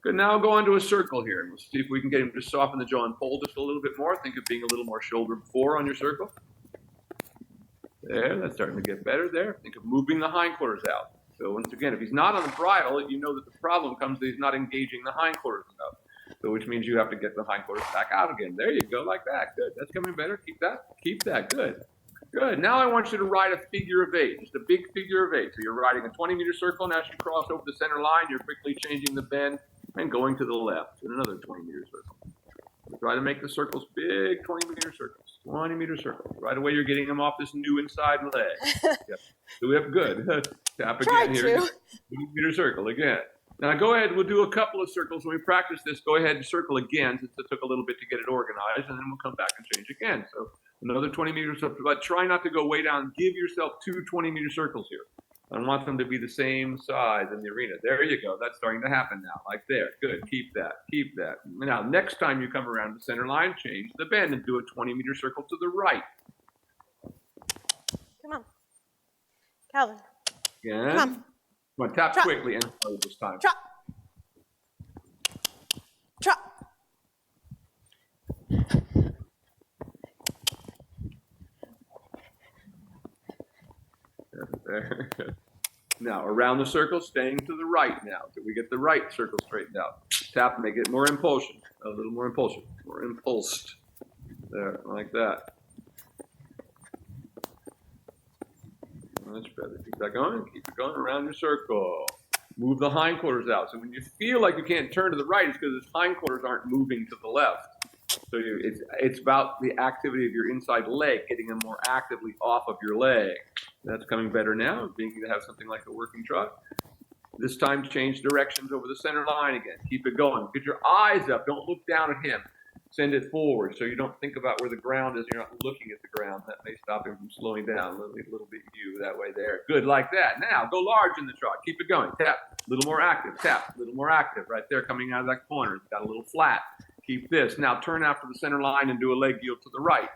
Good. Now go on to a circle here. We'll see if we can get him to soften the jaw and pull just a little bit more. Think of being a little more shoulder 4 on your circle. There, that's starting to get better there. Think of moving the hindquarters out. So once again, if he's not on the bridle, you know that the problem comes that he's not engaging the hindquarters enough. So which means you have to get the hindquarters back out again. There you go, like that. Good. That's coming better. Keep that. Keep that. Good. Good. Now I want you to ride a figure of 8, just a big figure of 8. So you're riding a 20-meter circle, and as you cross over the center line, you're quickly changing the bend and going to the left in another 20-meter circle. So try to make the circles big 20-meter circles. 20-meter circles. Right away, you're getting them off this new inside leg. Yep. So we have good. Tap again here. 20-meter circle again. Now go ahead. We'll do a couple of circles. When we practice this, go ahead and circle again, since it took a little bit to get it organized, and then we'll come back and change again. So another 20 meters up, but try not to go way down. Give yourself 2 20-meter circles here. I want them to be the same size in the arena. There you go. That's starting to happen now. Like there. Good. Keep that. Keep that. Now, next time you come around the center line, change the bend and do a 20-meter circle to the right. Come on. Calvin. Again. Come on. Come on, tap Trot. quickly and slow this time. Trot. Trot. There. Now, around the circle, staying to the right now. So we get the right circle straightened out. Tap, make it more impulsion. A little more impulsion. More impulsed. There, like that. That's better. Keep that going. Keep it going around your circle. Move the hindquarters out. So when you feel like you can't turn to the right, it's because his hindquarters aren't moving to the left. So it's about the activity of your inside leg, getting them more actively off of your leg. That's coming better now, being to have something like a working trot. This time, change directions over the center line again. Keep it going. Get your eyes up. Don't look down at him. Send it forward so you don't think about where the ground is. You're not looking at the ground. That may stop him from slowing down. A little bit you that way there. Good, like that. Now, go large in the trot. Keep it going. Tap. A little more active. Tap. A little more active. Right there, coming out of that corner. It's got a little flat. Keep this. Now, turn after the center line and do a leg yield to the right.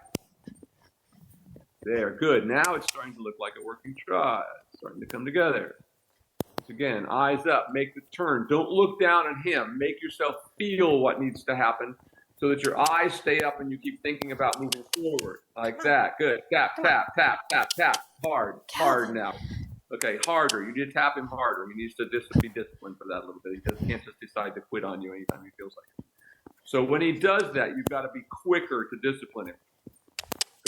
There, good. Now it's starting to look like a working trot. It's starting to come together. Once again, eyes up, make the turn. Don't look down at him. Make yourself feel what needs to happen so that your eyes stay up and you keep thinking about moving forward. Like that. Good. Tap, tap, tap, tap, tap. Hard, hard now. Okay, harder. You did tap him harder. He needs to be disciplined for that a little bit. He can't just decide to quit on you anytime he feels like it. So when he does that, you've got to be quicker to discipline him.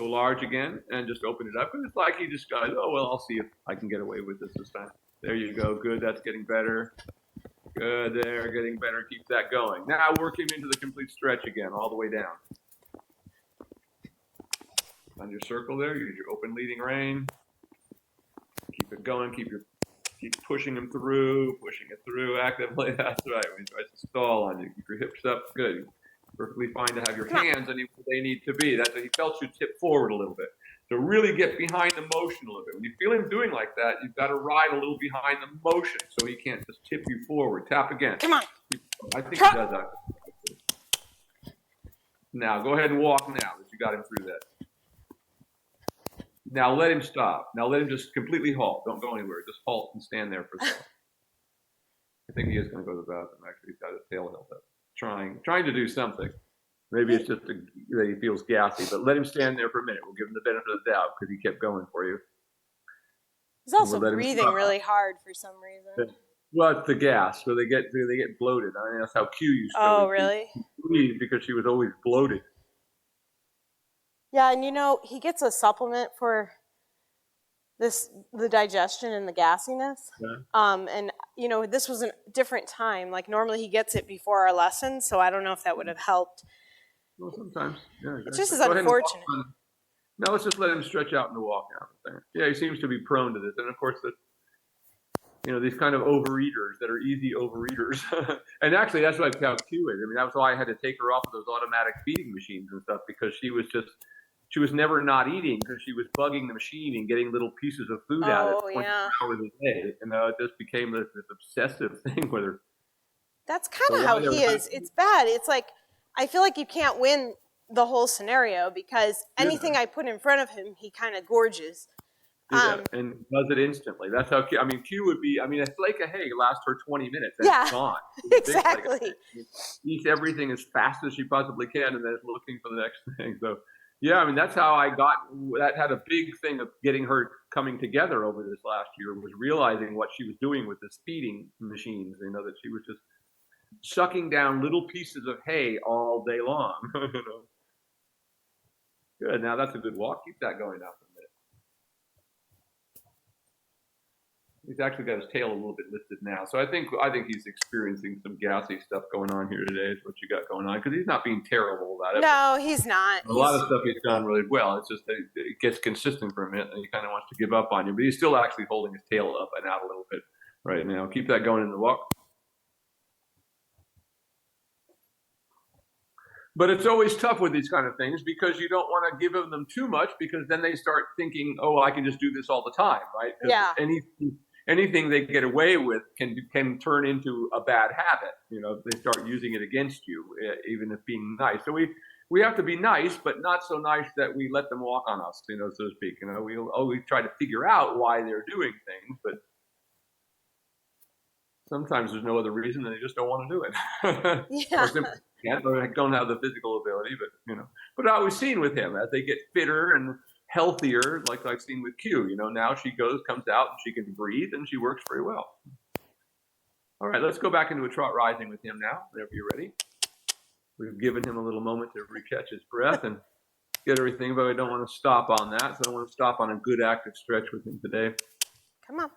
Go large again and just open it up. And it's like he just goes, oh, well, I'll see if I can get away with this time. There you go. Good. That's getting better. Good there. Getting better. Keep that going. Now work him into the complete stretch again, all the way down. On your circle there, use your open leading rein. Keep it going. Keep pushing him through, pushing it through actively. That's right. When he tries to stall on you, keep your hips up. Good. Perfectly fine to have your hands anywhere they need to be. That's what he felt you tip forward a little bit. So really get behind the motion a little bit. When you feel him doing like that, you've got to ride a little behind the motion so he can't just tip you forward. Tap again. Come on. I think he does that. Now go ahead and walk now that you got him through that. Now let him stop. Now let him just completely halt. Don't go anywhere. Just halt and stand there for a second. I think he is going to go to the bathroom. Actually, he's got his tail held up. Trying to do something. Maybe it's just that he feels gassy, but let him stand there for a minute. We'll give him the benefit of the doubt because he kept going for you. He's also breathing really hard for some reason. Well, it's the gas. So they get bloated. I mean, that's how Q used to. Oh, really? Breathe because she was always bloated. Yeah, and he gets a supplement for the digestion and the gassiness. Yeah. And this was a different time. Like normally he gets it before our lesson, so I don't know if that would have helped. Well, sometimes. Yeah, it's just as unfortunate. No, let's just let him stretch out and walk out. Yeah, he seems to be prone to this, and of course these kind of overeaters that are easy overeaters. And actually, that's what how Q is. I mean, that's why I had to take her off of those automatic feeding machines and stuff because she was never not eating because she was bugging the machine and getting little pieces of food out of it 24 hours a day. And it just became this obsessive thing with her. That's kind of how he is. It's bad. It's like, I feel like you can't win the whole scenario because anything I put in front of him, he kind of gorges. And does it instantly. That's how Q would be. I mean, a flake of hay lasts her 20 minutes and it's gone. Exactly. Eats everything as fast as she possibly can and then is looking for the next thing. So Yeah, I mean, that's how that had a big thing of getting her coming together over this last year, was realizing what she was doing with the feeding machines, that she was just sucking down little pieces of hay all day long. Good, now that's a good walk. Keep that going now for a minute. He's actually got his tail a little bit lifted now. So I think he's experiencing some gassy stuff going on here today is what you got going on, because he's not being terrible about it. No, he's not. A lot of stuff he's done really well. It's just that it gets consistent for a minute and he kind of wants to give up on you. But he's still actually holding his tail up and out a little bit right now. Keep that going in the walk. But it's always tough with these kind of things because you don't want to give them too much, because then they start thinking, oh, I can just do this all the time, right? Yeah. Anything they get away with can turn into a bad habit. They start using it against you, even if being nice. So we have to be nice, but not so nice that we let them walk on us, so to speak. We'll always try to figure out why they're doing things, but sometimes there's no other reason than they just don't want to do it. Yeah. Or don't have the physical ability, but I was seen with him as they get fitter and healthier, like I've seen with Q. Now she comes out and she can breathe and she works very well. All right, let's go back into a trot rising with him now, whenever you're ready. We've given him a little moment to recatch his breath and get everything, but I don't want to stop on that. So I want to stop on a good active stretch with him today. Come on.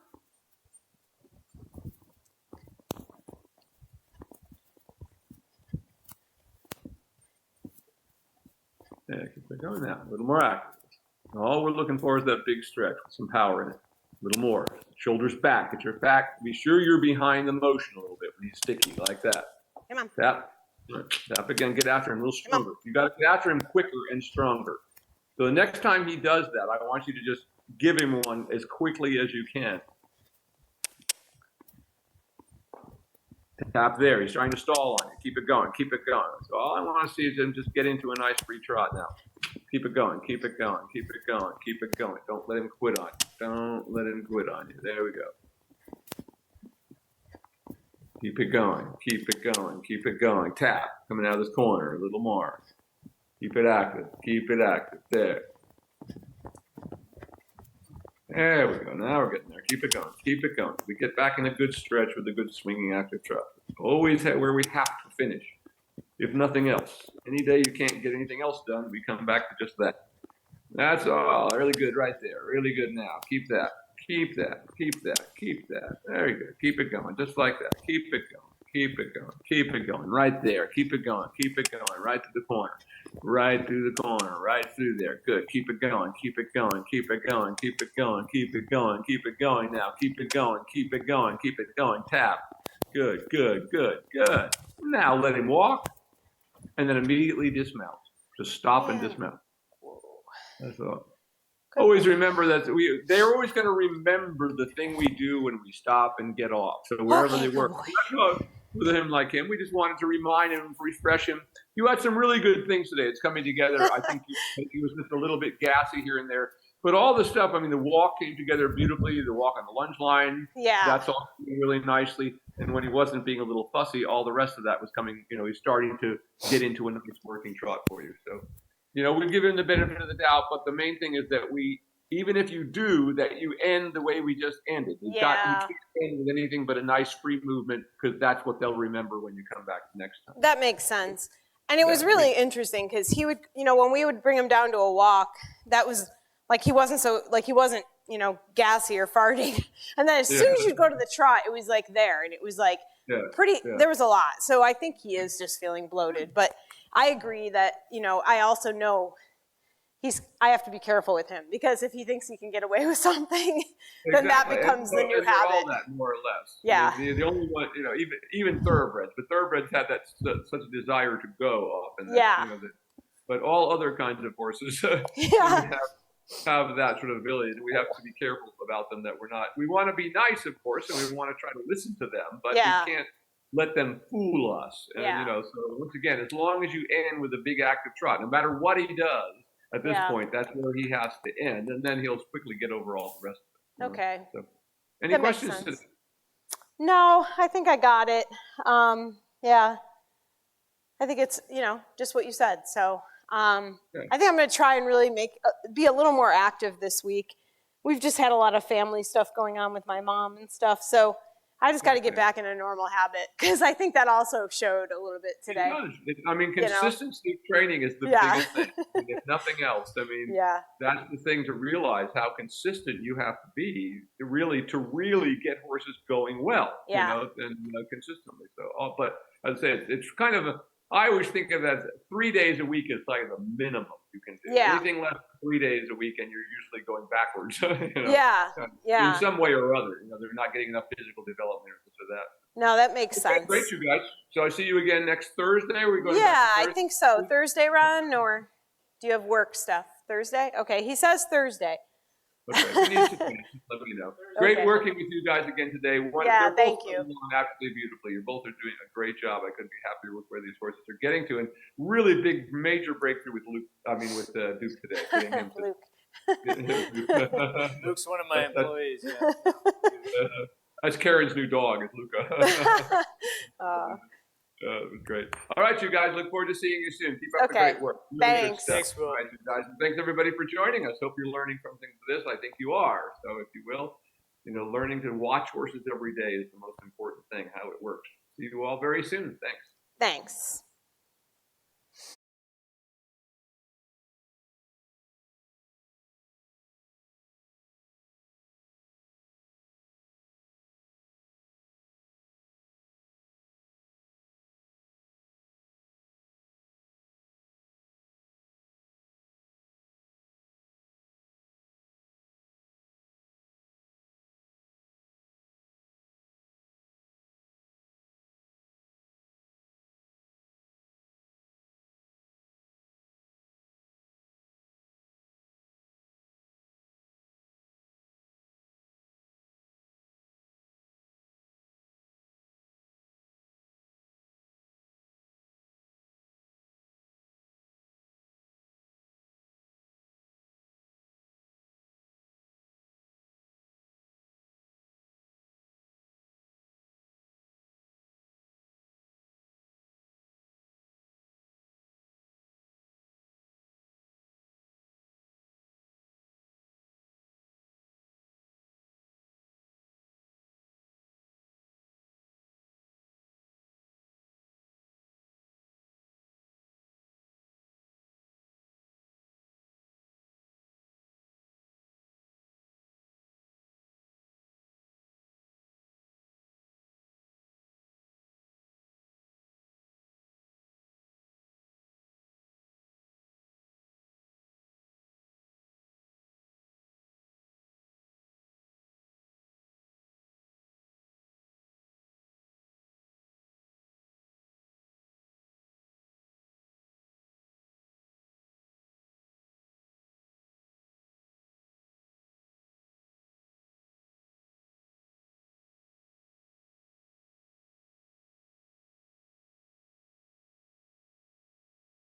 Yeah, keep it going now. A little more active. All we're looking for is that big stretch with some power in it. A little more. Shoulders back. Get your back. Be sure you're behind the motion a little bit when he's sticky, like that. Come on. Tap. Tap again. Get after him a little stronger. You got to get after him quicker and stronger. So the next time he does that, I want you to just give him one as quickly as you can. Tap there. He's trying to stall on you. Keep it going. Keep it going. So all I want to see is him just get into a nice free trot now. Keep it going. Keep it going. Keep it going. Keep it going. Don't let him quit on you. Don't let him quit on you. There we go. Keep it going. Keep it going. Keep it going. Tap. Coming out of this corner. A little more. Keep it active. Keep it active. There. There we go. Now we're getting there. Keep it going. Keep it going. We get back in a good stretch with a good swinging active trot. Always where we have to finish, if nothing else. Any day you can't get anything else done, we come back to just that. That's all. Really good right there. Really good now. Keep that. Keep that. Keep that. Keep that. Very good. Keep it going. Just like that. Keep it going. Keep it going. Keep it going. Right there. Keep it going. Keep it going. Right to the corner. Right through the corner. Right through there. Good. Keep it going. Keep it going. Keep it going. Keep it going. Keep it going. Keep it going now. Keep it going. Keep it going. Keep it going. Tap. Good. Good. Good. Good. Now let him walk and then immediately dismount. Just stop and dismount. That's all. Always remember that they're always going to remember the thing we do when we stop and get off. So wherever they work. With him like him, we just wanted to remind him, refresh him. You had some really good things today. It's coming together. I think he was just a little bit gassy here and there. But all the stuff, I mean, the walk came together beautifully. The walk on the lunge line. Yeah. That's all really nicely. And when he wasn't being a little fussy, all the rest of that was coming, he's starting to get into a nice working trot for you. So, we give him the benefit of the doubt. But the main thing is that even if you do, that you end the way we just ended. You can't end with anything but a nice free movement, because that's what they'll remember when you come back next time. That makes sense. And it was really interesting because he would, when we would bring him down to a walk, that was like he wasn't gassy or farting. And then as soon as you'd go to the trot, it was like there, and it was like there was a lot. So I think he is just feeling bloated. But I agree that, I also know I have to be careful with him, because if he thinks he can get away with something, then that becomes the new habit. All that, more or less. Yeah. The only one, even thoroughbreds, but thoroughbreds have such a desire to go off. And but all other kinds of horses have that sort of ability, and we have to be careful about them, that we want to be nice, of course, and we want to try to listen to them, but we can't let them fool us. And, so once again, as long as you end with a big active trot, no matter what he does, at this point, that's where he has to end, and then he'll quickly get over all the rest of it. Okay. So, any questions today? No, I think I got it. I think it's, just what you said. So I think I'm going to try and really be a little more active this week. We've just had a lot of family stuff going on with my mom and stuff, so I just got to get back in a normal habit because I think that also showed a little bit today. I mean, consistency of training is the biggest thing. I mean, if nothing else, I mean, that's the thing to realize how consistent you have to be to really get horses going well, you know, and consistently. So, but as I say, it's kind of I always think of it as 3 days a week is like the minimum you can do. Anything less than 3 days a week, and you're usually going backwards. You know, in some way or other. You know, they're not getting enough physical development or this or that. No, that makes sense. Great, you guys. So I see you again next Thursday. Are we going? I think so. Thursday, Ron, or do you have work stuff? Thursday? Okay, he says Thursday. Okay, we need to finish. Let me know. Great working with you guys again today. Thank you. Absolutely beautifully. You both are doing a great job. I couldn't be happier with where these horses are getting to, and really big, major breakthrough with Luke. I mean, with Duke today. Getting him to, Luke's one of my employees. That's Karen's new dog, is Luca. It was great. All right, you guys. Look forward to seeing you soon. Keep up the great work. Really Thanks, Will. All right, you guys. Thanks everybody for joining us. Hope you're learning something from this. I think you are. So if you will, you know, learning to watch horses every day is the most important thing. How it works. See you all very soon. Thanks. Thanks.